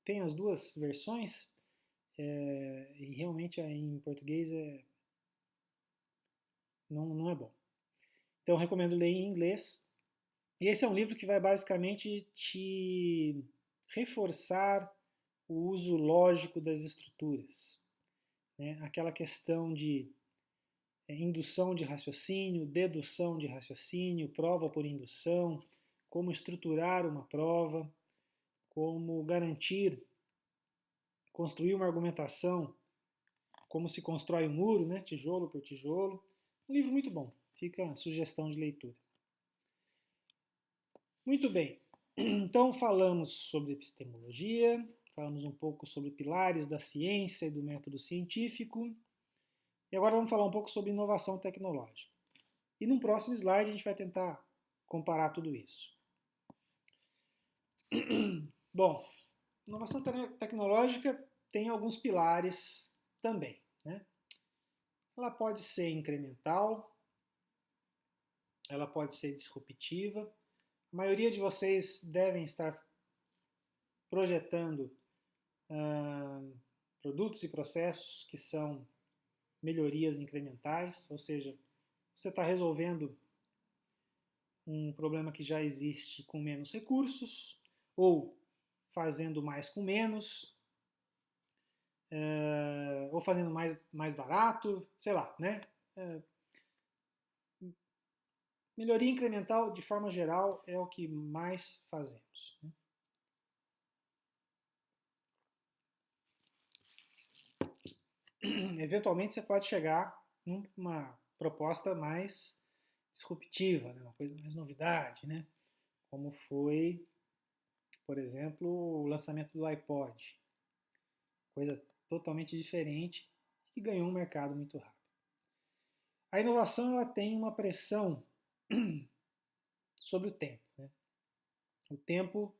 tenho as duas versões, e realmente em português não é bom. Então, eu recomendo ler em inglês. E esse é um livro que vai basicamente te reforçar o uso lógico das estruturas, né? Aquela questão de indução de raciocínio, dedução de raciocínio, prova por indução, como estruturar uma prova, como construir uma argumentação, como se constrói um muro, né? Tijolo por tijolo. Um livro muito bom, fica a sugestão de leitura. Muito bem, então falamos sobre epistemologia, falamos um pouco sobre pilares da ciência e do método científico, e agora vamos falar um pouco sobre inovação tecnológica. E num próximo slide a gente vai tentar comparar tudo isso. Bom, inovação tecnológica tem alguns pilares também, né? Ela pode ser incremental, ela pode ser disruptiva. A maioria de vocês devem estar projetando produtos e processos que são melhorias incrementais, ou seja, você está resolvendo um problema que já existe com menos recursos, ou fazendo mais com menos, ou fazendo mais barato, sei lá, né? Melhoria incremental, de forma geral, é o que mais fazemos, né? Eventualmente você pode chegar numa proposta mais disruptiva, né? Uma coisa mais novidade, né? Como foi, por exemplo, o lançamento do iPod. Coisa totalmente diferente que ganhou um mercado muito rápido. A inovação ela tem uma pressão sobre o tempo, né? O tempo,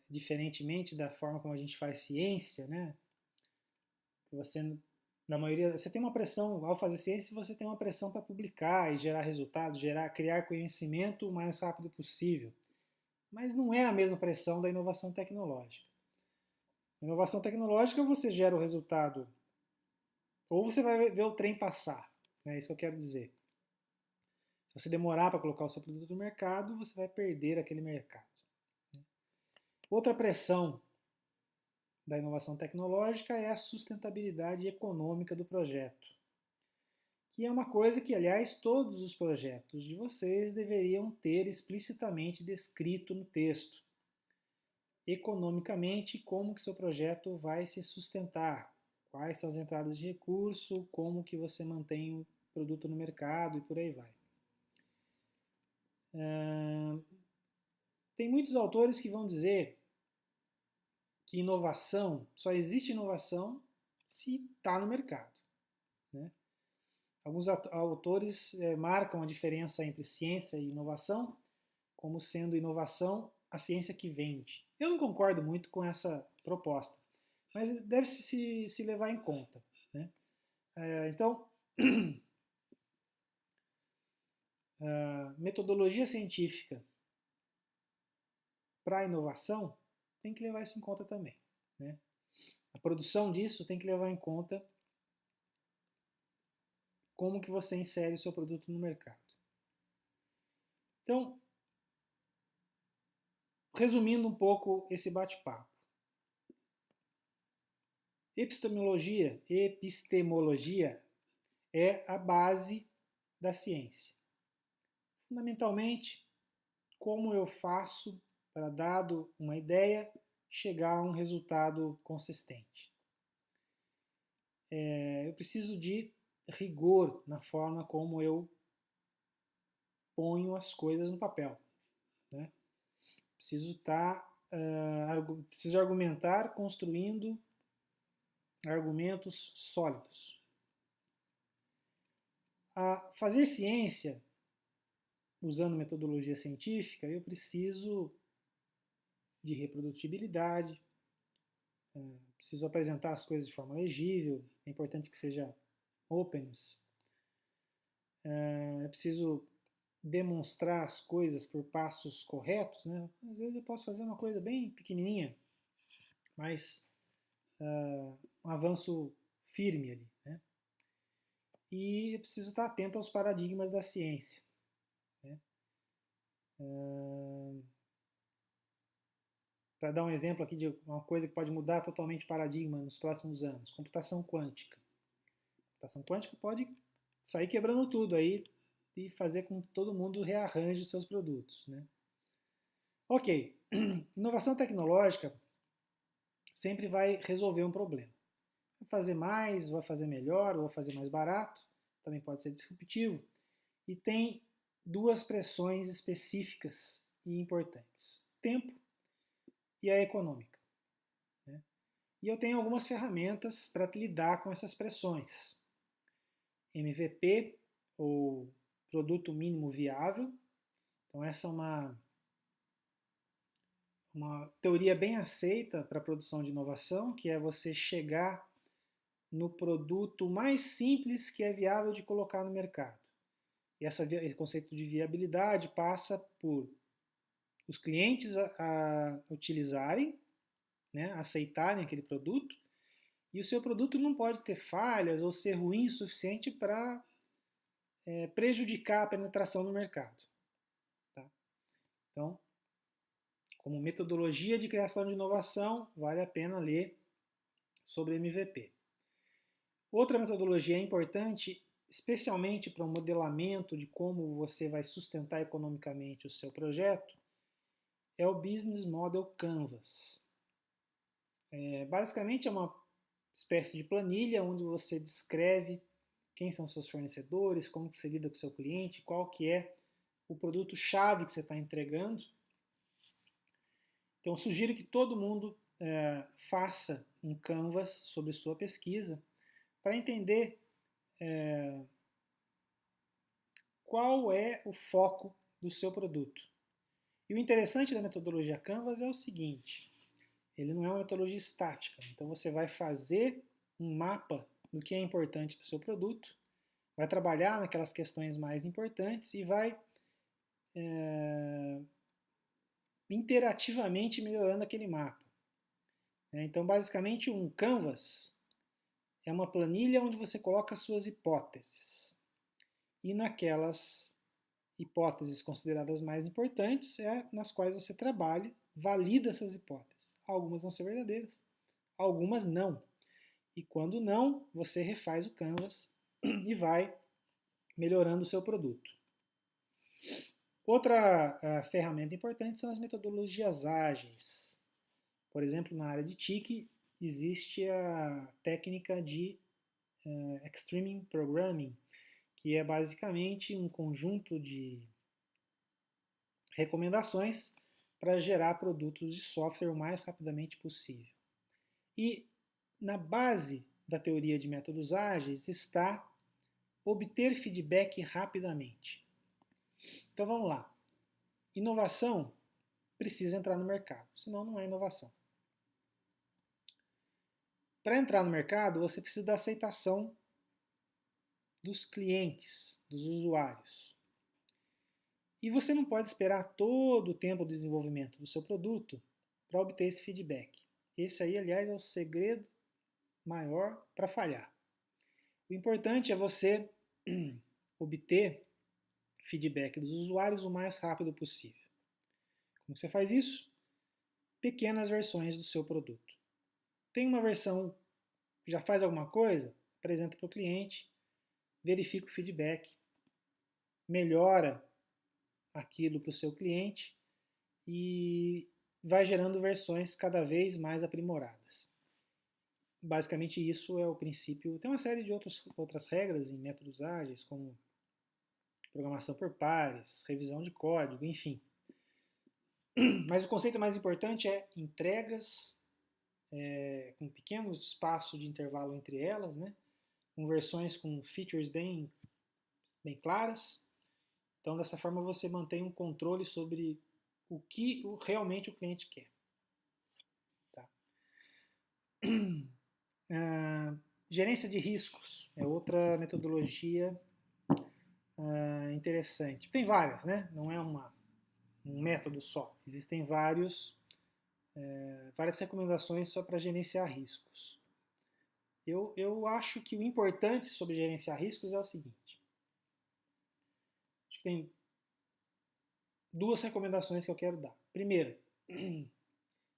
diferentemente da forma como a gente faz ciência, né? Você tem uma pressão, ao fazer ciência, você tem uma pressão para publicar e gerar resultados, criar conhecimento o mais rápido possível. Mas não é a mesma pressão da inovação tecnológica. Na inovação tecnológica, você gera o resultado, ou você vai ver o trem passar, é isso que eu quero dizer. Se você demorar para colocar o seu produto no mercado, você vai perder aquele mercado. Outra pressão da inovação tecnológica é a sustentabilidade econômica do projeto, que é uma coisa que, aliás, todos os projetos de vocês deveriam ter explicitamente descrito no texto. Economicamente, como que seu projeto vai se sustentar, quais são as entradas de recurso, como que você mantém o produto no mercado e por aí vai. Tem muitos autores que vão dizer que só existe inovação se está no mercado, né? Alguns autores marcam a diferença entre ciência e inovação como sendo inovação a ciência que vende. Eu não concordo muito com essa proposta, mas deve-se se levar em conta, né? Então, a metodologia científica para a inovação tem que levar isso em conta também, né? A produção disso tem que levar em conta como que você insere o seu produto no mercado. Então, resumindo um pouco esse bate-papo. Epistemologia é a base da ciência. Fundamentalmente, como eu faço para, dado uma ideia, chegar a um resultado consistente. Eu preciso de rigor na forma como eu ponho as coisas no papel, né? Preciso estar preciso argumentar construindo argumentos sólidos. A fazer ciência, usando metodologia científica, eu preciso de reprodutibilidade, preciso apresentar as coisas de forma legível, é importante que seja openness, é preciso demonstrar as coisas por passos corretos, né? Às vezes eu posso fazer uma coisa bem pequenininha, mas um avanço firme ali, né? E eu preciso estar atento aos paradigmas da ciência, né? Para dar um exemplo aqui de uma coisa que pode mudar totalmente o paradigma nos próximos anos, computação quântica. Computação quântica pode sair quebrando tudo aí e fazer com que todo mundo rearranje os seus produtos, né? Ok, inovação tecnológica sempre vai resolver um problema. Vai fazer mais, vai fazer melhor, vai fazer mais barato, também pode ser disruptivo. E tem duas pressões específicas e importantes: o tempo e a econômica, né? E eu tenho algumas ferramentas para lidar com essas pressões. MVP, ou produto mínimo viável. Então essa é uma teoria bem aceita para a produção de inovação, que é você chegar no produto mais simples que é viável de colocar no mercado. E esse conceito de viabilidade passa por os clientes a utilizarem, né, aceitarem aquele produto, e o seu produto não pode ter falhas ou ser ruim o suficiente para prejudicar a penetração no mercado. Tá? Então, como metodologia de criação de inovação, vale a pena ler sobre MVP. Outra metodologia importante, especialmente para o modelamento de como você vai sustentar economicamente o seu projeto, é o Business Model Canvas. Basicamente é uma espécie de planilha onde você descreve quem são seus fornecedores, como que você lida com o seu cliente, qual que é o produto-chave que você está entregando. Então, sugiro que todo mundo faça um canvas sobre sua pesquisa para entender qual é o foco do seu produto. E o interessante da metodologia Canvas é o seguinte: ele não é uma metodologia estática. Então, você vai fazer um mapa do que é importante para o seu produto, vai trabalhar naquelas questões mais importantes e vai interativamente melhorando aquele mapa. Então, basicamente, um Canvas é uma planilha onde você coloca as suas hipóteses. E naquelas hipóteses consideradas mais importantes é nas quais você trabalha, valida essas hipóteses. Algumas vão ser verdadeiras, algumas não. E quando não, você refaz o Canvas e vai melhorando o seu produto. Outra ferramenta importante são as metodologias ágeis. Por exemplo, na área de TIC existe a técnica de Extreme Programming, que é basicamente um conjunto de recomendações para gerar produtos de software o mais rapidamente possível. E na base da teoria de métodos ágeis está obter feedback rapidamente. Então vamos lá. Inovação precisa entrar no mercado, senão não é inovação. Para entrar no mercado, você precisa da aceitação dos clientes, dos usuários. E você não pode esperar todo o tempo do desenvolvimento do seu produto para obter esse feedback. Esse aí, aliás, é o segredo maior para falhar. O importante é você obter feedback dos usuários o mais rápido possível. Como você faz isso? Pequenas versões do seu produto. Tem uma versão que já faz alguma coisa? Apresenta para o cliente, verifica o feedback, melhora aquilo para o seu cliente e vai gerando versões cada vez mais aprimoradas. Basicamente isso é o princípio. Tem uma série de outras regras em métodos ágeis, como programação por pares, revisão de código, enfim. Mas o conceito mais importante é entregas com pequeno espaço de intervalo entre elas, né? Com versões com features bem claras. Então, dessa forma, você mantém um controle sobre o que realmente o cliente quer. Tá? Gerência de riscos é outra metodologia interessante. Tem várias, né? Não é um método só. Existem várias recomendações só para gerenciar riscos. Eu acho que o importante sobre gerenciar riscos é o seguinte. Acho que tem duas recomendações que eu quero dar. Primeiro,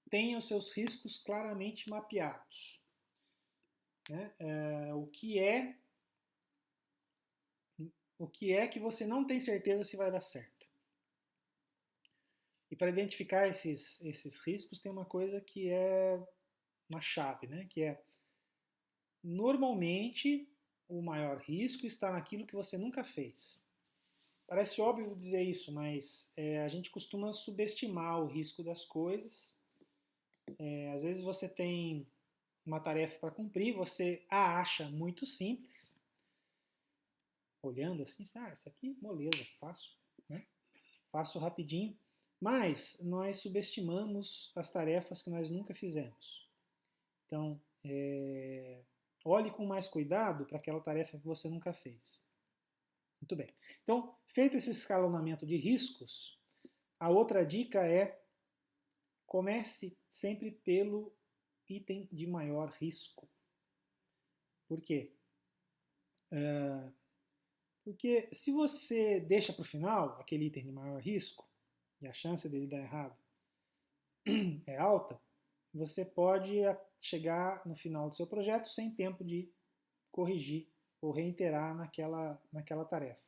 tenha os seus riscos claramente mapeados. Né? O que é que você não tem certeza se vai dar certo. E para identificar esses riscos tem uma coisa que é uma chave, né? Que é, normalmente, o maior risco está naquilo que você nunca fez. Parece óbvio dizer isso, mas a gente costuma subestimar o risco das coisas. Às vezes você tem uma tarefa para cumprir, você a acha muito simples, olhando assim, isso aqui, moleza, faço, né? Faço rapidinho, mas nós subestimamos as tarefas que nós nunca fizemos. Então, olhe com mais cuidado para aquela tarefa que você nunca fez. Muito bem. Então, feito esse escalonamento de riscos, a outra dica é comece sempre pelo item de maior risco. Por quê? Porque se você deixa para o final aquele item de maior risco, e a chance dele dar errado é alta, você pode chegar no final do seu projeto sem tempo de corrigir ou reiterar naquela tarefa.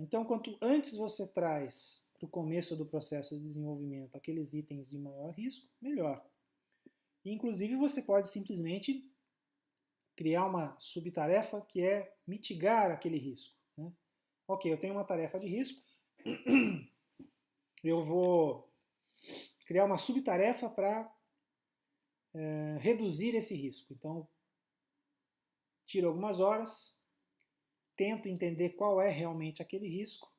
Então, quanto antes você traz para o começo do processo de desenvolvimento aqueles itens de maior risco, melhor. Inclusive, você pode simplesmente criar uma subtarefa que é mitigar aquele risco. Né? Ok, eu tenho uma tarefa de risco, eu vou criar uma subtarefa para reduzir esse risco. Então, tiro algumas horas, tento entender qual é realmente aquele risco,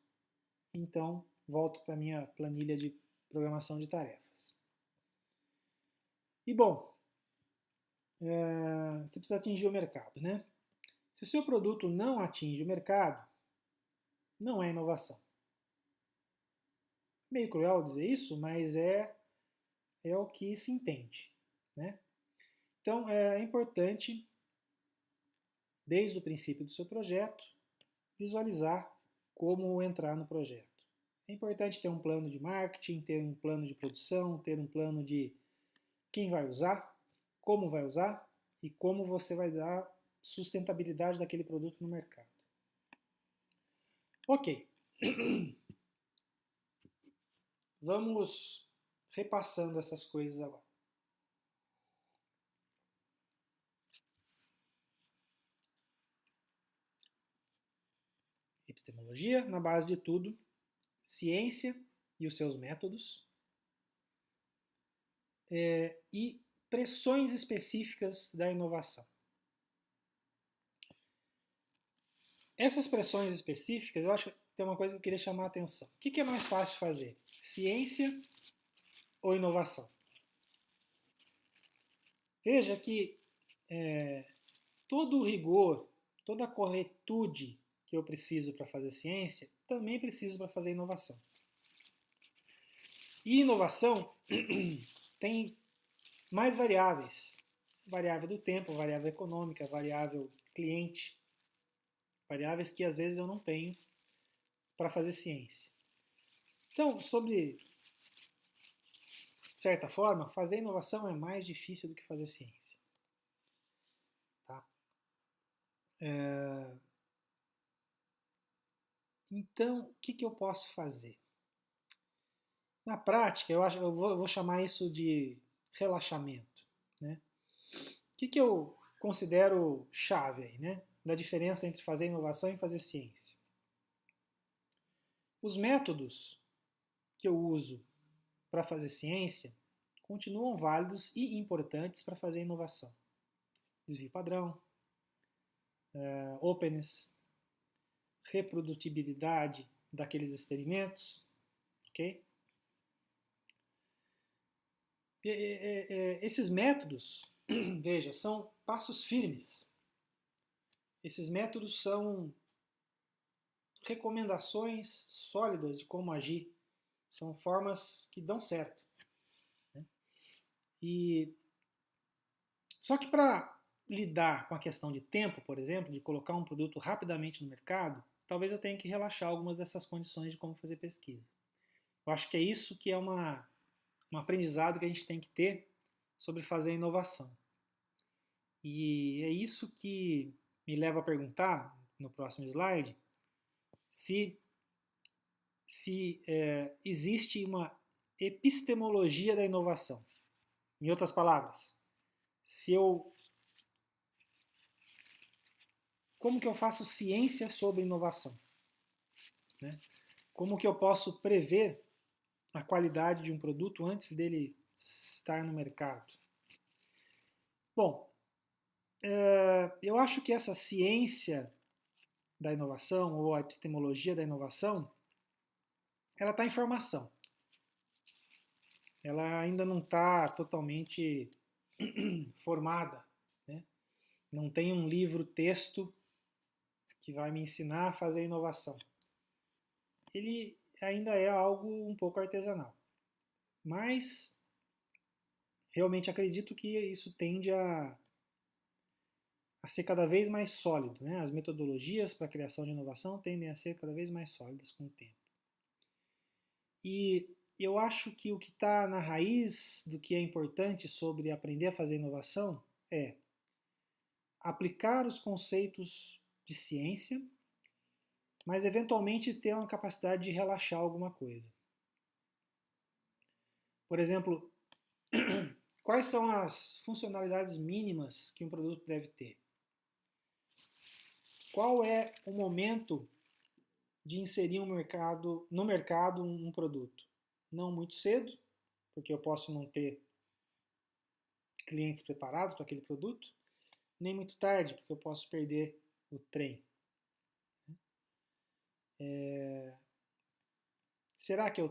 então volto para a minha planilha de programação de tarefas. E bom, você precisa atingir o mercado, né? Se o seu produto não atinge o mercado, não é inovação. Meio cruel dizer isso, mas é o que se entende, né? Então é importante, desde o princípio do seu projeto, visualizar como entrar no projeto. É importante ter um plano de marketing, ter um plano de produção, ter um plano de quem vai usar, como vai usar e como você vai dar sustentabilidade daquele produto no mercado. Ok. Vamos repassando essas coisas agora. Epistemologia, na base de tudo, ciência e os seus métodos, e pressões específicas da inovação. Essas pressões específicas, eu acho que tem uma coisa que eu queria chamar a atenção. O que é mais fácil fazer? Ciência ou inovação? Veja que todo o rigor, toda a corretude que eu preciso para fazer ciência, também preciso para fazer inovação. E inovação tem mais variáveis. Variável do tempo, variável econômica, variável cliente. Variáveis que às vezes eu não tenho para fazer ciência. Então, de certa forma, fazer inovação é mais difícil do que fazer ciência. Tá? Então, o que eu posso fazer? Na prática, eu vou chamar isso de relaxamento. Né? O que eu considero chave aí, né? Da diferença entre fazer inovação e fazer ciência? Os métodos que eu uso para fazer ciência continuam válidos e importantes para fazer inovação. Desvio padrão, openness, reprodutibilidade daqueles experimentos, ok? Esses métodos, veja, são passos firmes. Esses métodos são recomendações sólidas de como agir. São formas que dão certo. Né? Só que para lidar com a questão de tempo, por exemplo, de colocar um produto rapidamente no mercado, talvez eu tenha que relaxar algumas dessas condições de como fazer pesquisa. Eu acho que é isso que é um aprendizado que a gente tem que ter sobre fazer inovação. E é isso que me leva a perguntar, no próximo slide, se existe uma epistemologia da inovação. Em outras palavras, como que eu faço ciência sobre inovação? Né? Como que eu posso prever a qualidade de um produto antes dele estar no mercado? Bom, eu acho que essa ciência da inovação, ou a epistemologia da inovação, ela está em formação. Ela ainda não está totalmente formada. Né? Não tem um livro-texto que vai me ensinar a fazer inovação. Ele ainda é algo um pouco artesanal. Mas realmente acredito que isso tende a ser cada vez mais sólido. Né? As metodologias para a criação de inovação tendem a ser cada vez mais sólidas com o tempo. E eu acho que o que está na raiz do que é importante sobre aprender a fazer inovação é aplicar os conceitos de ciência, mas eventualmente ter uma capacidade de relaxar alguma coisa. Por exemplo, quais são as funcionalidades mínimas que um produto deve ter? Qual é o momento de inserir no mercado um produto? Não muito cedo, porque eu posso não ter clientes preparados para aquele produto, nem muito tarde, porque eu posso perder o trem. Será que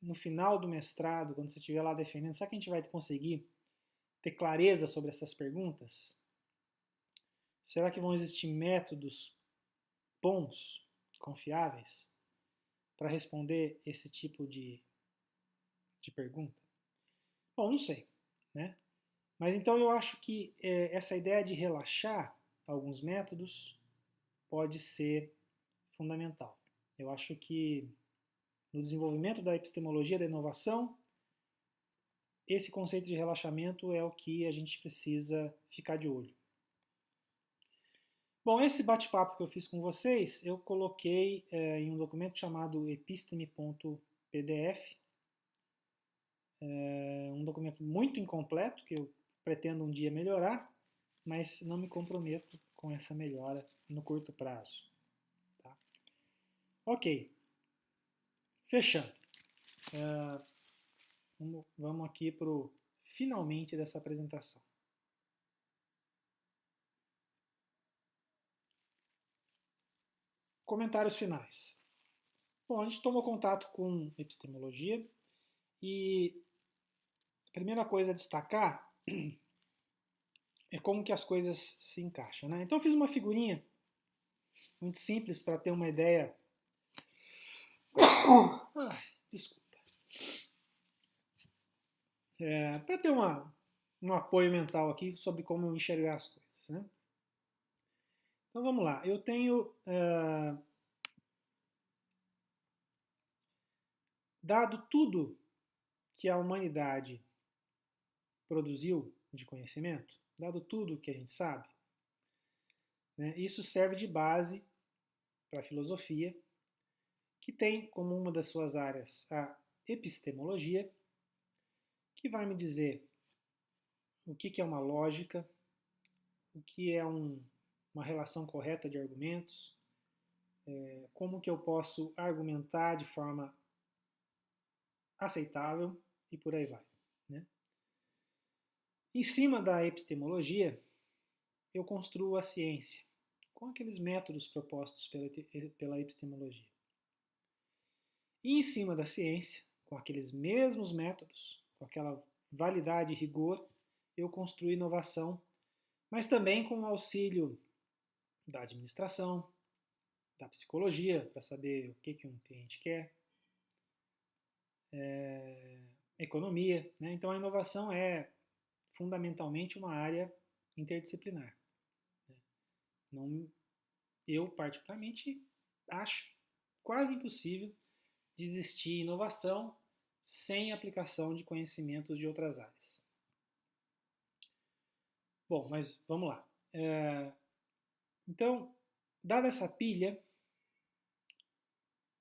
no final do mestrado, quando você estiver lá defendendo, será que a gente vai conseguir ter clareza sobre essas perguntas? Será que vão existir métodos bons, confiáveis, para responder esse tipo de pergunta? Bom, não sei, né? Mas então eu acho que essa ideia de relaxar alguns métodos pode ser fundamental. Eu acho que no desenvolvimento da epistemologia da inovação, esse conceito de relaxamento é o que a gente precisa ficar de olho. Bom, esse bate-papo que eu fiz com vocês, eu coloquei em um documento chamado episteme.pdf, um documento muito incompleto, que eu pretendo um dia melhorar, mas não me comprometo com essa melhora no curto prazo. Tá? Ok, fechando. Vamos aqui para o finalmente dessa apresentação. Comentários finais. Bom, a gente tomou contato com epistemologia e a primeira coisa a destacar é como que as coisas se encaixam. Né? Então eu fiz uma figurinha muito simples para ter uma ideia. Desculpa. Para ter um apoio mental aqui sobre como eu enxergar as coisas. Né? Então vamos lá. Eu tenho dado tudo que a humanidade produziu de conhecimento, dado tudo que a gente sabe, né, isso serve de base para a filosofia, que tem como uma das suas áreas a epistemologia, que vai me dizer o que é uma lógica, o que é uma relação correta de argumentos, como que eu posso argumentar de forma aceitável e por aí vai, né? Em cima da epistemologia, eu construo a ciência, com aqueles métodos propostos pela epistemologia. E em cima da ciência, com aqueles mesmos métodos, com aquela validade e rigor, eu construo inovação, mas também com o auxílio da administração, da psicologia, para saber o que um cliente quer, economia, né? Então a inovação é fundamentalmente uma área interdisciplinar. Não, eu, particularmente, acho quase impossível de existir inovação sem aplicação de conhecimentos de outras áreas. Bom, mas vamos lá. Então, dada essa pilha,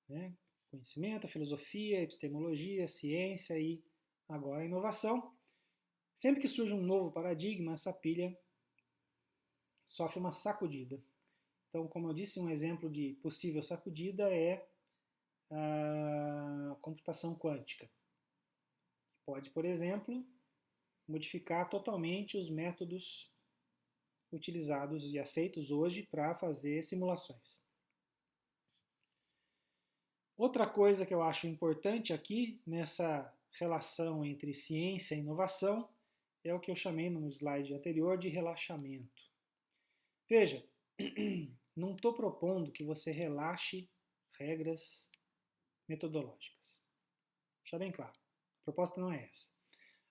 né, conhecimento, filosofia, epistemologia, ciência e agora a inovação, sempre que surge um novo paradigma, essa pilha sofre uma sacudida. Então, como eu disse, um exemplo de possível sacudida é a computação quântica. Pode, por exemplo, modificar totalmente os métodos utilizados e aceitos hoje para fazer simulações. Outra coisa que eu acho importante aqui nessa relação entre ciência e inovação é o que eu chamei no slide anterior de relaxamento. Veja, não estou propondo que você relaxe regras metodológicas. Deixa bem claro, a proposta não é essa.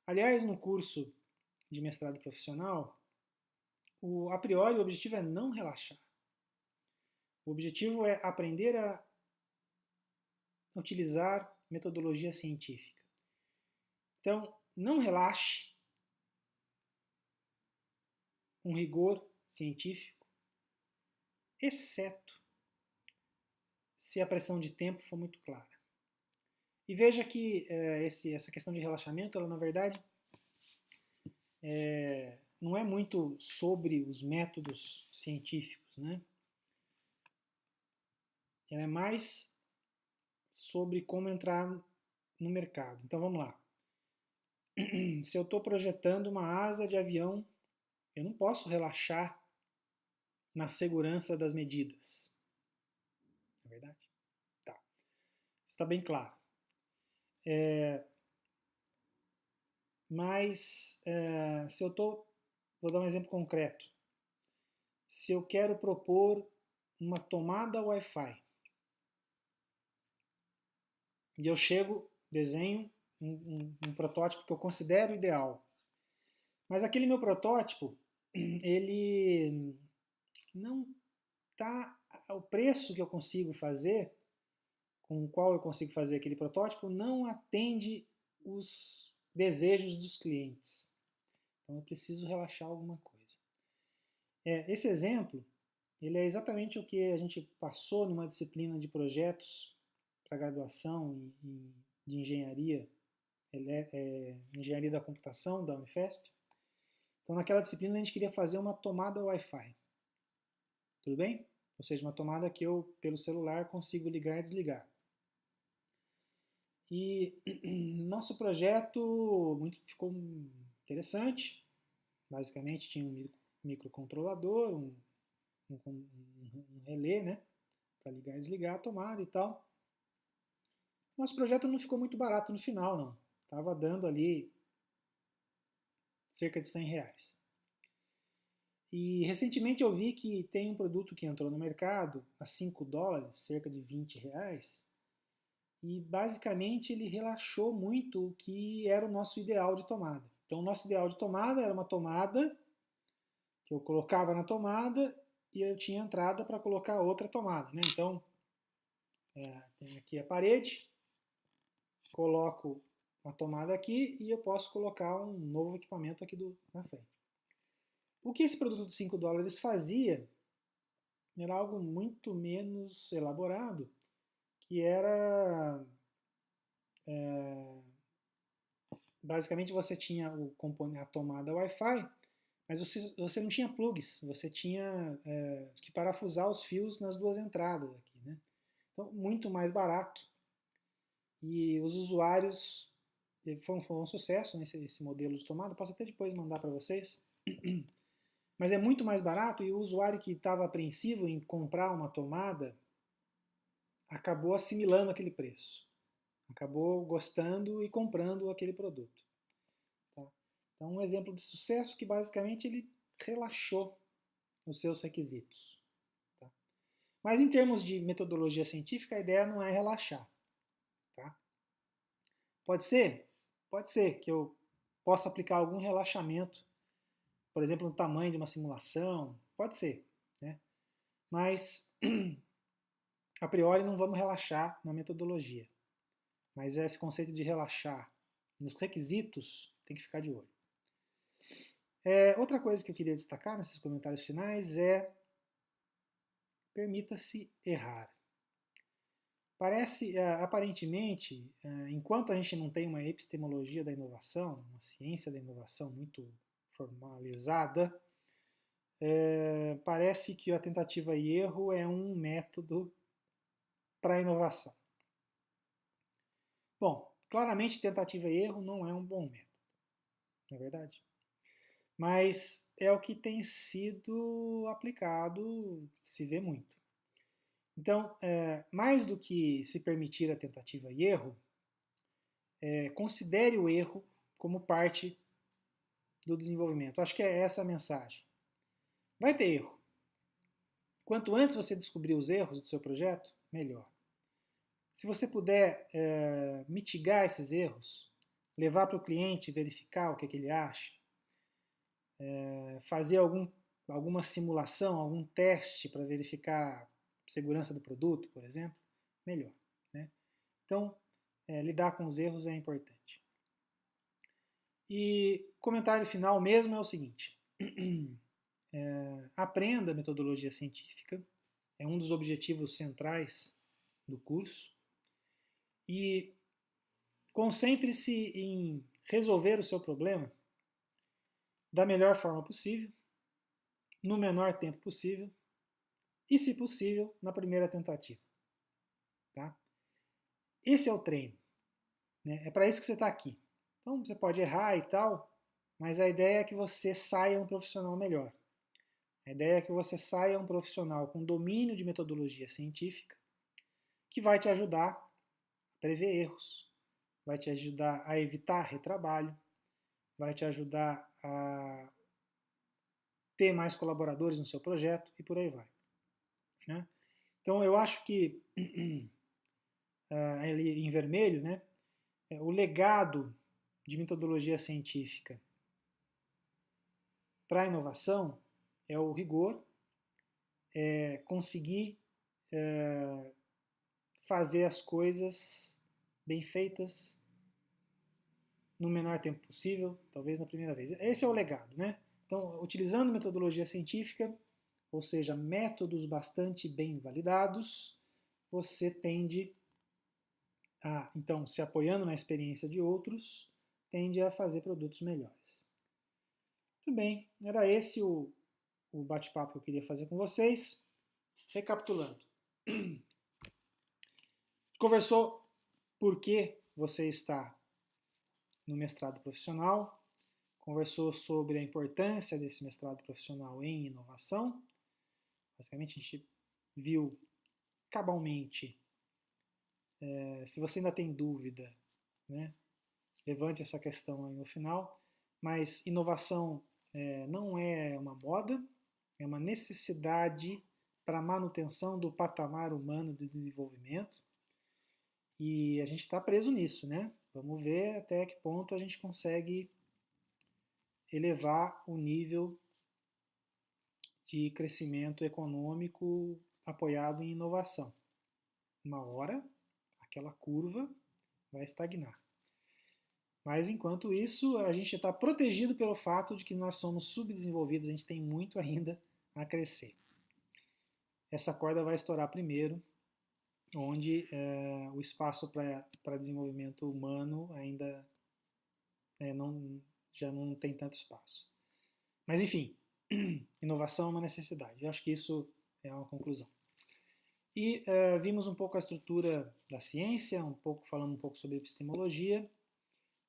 Aliás, no curso de mestrado profissional, a priori o objetivo é não relaxar. O objetivo é aprender a utilizar metodologia científica. Então, não relaxe um rigor científico, exceto se a pressão de tempo for muito clara. E veja que essa questão de relaxamento, ela na verdade não é muito sobre os métodos científicos, né? Ela é mais sobre como entrar no mercado. Então vamos lá. Se eu estou projetando uma asa de avião, eu não posso relaxar na segurança das medidas. Não é verdade? Tá. Está bem claro. Mas se eu estou... Vou dar um exemplo concreto. Se eu quero propor uma tomada Wi-Fi e eu chego, desenho um protótipo que eu considero ideal, mas aquele meu protótipo, ele não está... O preço que eu consigo fazer, com o qual eu consigo fazer aquele protótipo, não atende os desejos dos clientes. Então eu preciso relaxar alguma coisa. Esse exemplo, ele é exatamente o que a gente passou numa disciplina de projetos para graduação de engenharia, engenharia da computação da Unifesp. Então naquela disciplina a gente queria fazer uma tomada Wi-Fi. Tudo bem? Ou seja, uma tomada que eu, pelo celular, consigo ligar e desligar. E nosso projeto ficou interessante. Basicamente tinha um microcontrolador, um relé, né, para ligar e desligar a tomada e tal. Nosso projeto não ficou muito barato no final, não. Estava dando ali cerca de R$100. E recentemente eu vi que tem um produto que entrou no mercado a $5, cerca de R$20, e basicamente ele relaxou muito o que era o nosso ideal de tomada. Então o nosso ideal de tomada era uma tomada que eu colocava na tomada e eu tinha entrada para colocar outra tomada, né? Então tem aqui a parede, coloco uma tomada aqui e eu posso colocar um novo equipamento aqui na frente. O que esse produto de $5 fazia era algo muito menos elaborado, que era basicamente você tinha a tomada Wi-Fi, mas você não tinha plugs, você tinha que parafusar os fios nas duas entradas aqui, Então, muito mais barato. E os usuários, foi um sucesso, né, esse modelo de tomada, posso até depois mandar para vocês. Mas é muito mais barato e o usuário que estava apreensivo em comprar uma tomada acabou assimilando aquele preço. Acabou gostando e comprando aquele produto. Tá? Então, um exemplo de sucesso que basicamente ele relaxou os seus requisitos. Tá? Mas em termos de metodologia científica, a ideia não é relaxar. Tá? Pode ser? Pode ser que eu possa aplicar algum relaxamento, por exemplo, no tamanho de uma simulação, pode ser. Né? Mas, a priori, não vamos relaxar na metodologia. Mas esse conceito de relaxar nos requisitos tem que ficar de olho. Outra coisa que eu queria destacar nesses comentários finais é permita-se errar. Parece, aparentemente, enquanto a gente não tem uma epistemologia da inovação, uma ciência da inovação muito formalizada, parece que a tentativa e erro é um método para a inovação. Bom, claramente tentativa e erro não é um bom método, não é verdade? Mas é o que tem sido aplicado, se vê muito. Então, mais do que se permitir a tentativa e erro, considere o erro como parte do desenvolvimento. Acho que é essa a mensagem. Vai ter erro. Quanto antes você descobrir os erros do seu projeto, melhor. Se você puder mitigar esses erros, levar para o cliente verificar o que ele acha, fazer alguma simulação, algum teste para verificar a segurança do produto, por exemplo, melhor. Né? Então, lidar com os erros é importante. E comentário final mesmo é o seguinte. Aprenda metodologia científica, é um dos objetivos centrais do curso. E concentre-se em resolver o seu problema da melhor forma possível, no menor tempo possível e, se possível, na primeira tentativa. Tá? Esse é o treino. Né? É para isso que você está aqui. Então, você pode errar e tal, mas a ideia é que você saia um profissional melhor. A ideia é que você saia um profissional com domínio de metodologia científica que vai te ajudar a prever erros, vai te ajudar a evitar retrabalho, vai te ajudar a ter mais colaboradores no seu projeto e por aí vai. Né? Então, eu acho que, ali em vermelho, né, o legado de metodologia científica para a inovação é o rigor, conseguir fazer as coisas bem feitas no menor tempo possível, talvez na primeira vez. Esse é o legado, né? Então, utilizando metodologia científica, ou seja, métodos bastante bem validados, você tende a, então, se apoiando na experiência de outros, tende a fazer produtos melhores. Muito bem, era esse o bate-papo que eu queria fazer com vocês. Recapitulando. Conversou por que você está no mestrado profissional, conversou sobre a importância desse mestrado profissional em inovação. Basicamente, a gente viu cabalmente. Se você ainda tem dúvida, né, levante essa questão aí no final. Mas inovação não é uma moda, é uma necessidade para a manutenção do patamar humano de desenvolvimento. E a gente está preso nisso, né? Vamos ver até que ponto a gente consegue elevar o nível de crescimento econômico apoiado em inovação. Uma hora, aquela curva vai estagnar. Mas, enquanto isso, a gente está protegido pelo fato de que nós somos subdesenvolvidos, a gente tem muito ainda a crescer. Essa corda vai estourar primeiro, onde o espaço para desenvolvimento humano ainda já não tem tanto espaço. Mas, enfim, inovação é uma necessidade. Eu acho que isso é uma conclusão. E vimos um pouco a estrutura da ciência, falamos um pouco sobre epistemologia,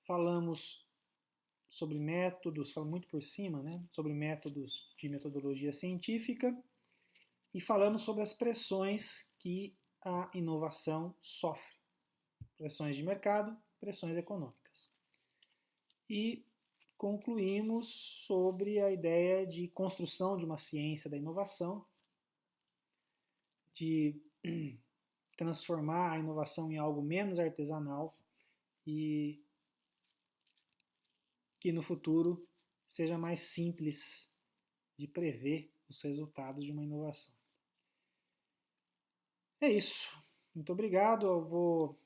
falamos sobre métodos, falamos muito por cima, né, sobre métodos de metodologia científica, e falamos sobre as pressões que a inovação sofre. Pressões de mercado, pressões econômicas. E concluímos sobre a ideia de construção de uma ciência da inovação, de transformar a inovação em algo menos artesanal e que no futuro seja mais simples de prever os resultados de uma inovação. É isso. Muito obrigado. Eu vou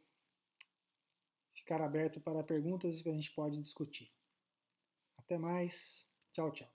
ficar aberto para perguntas que a gente pode discutir. Até mais. Tchau, tchau.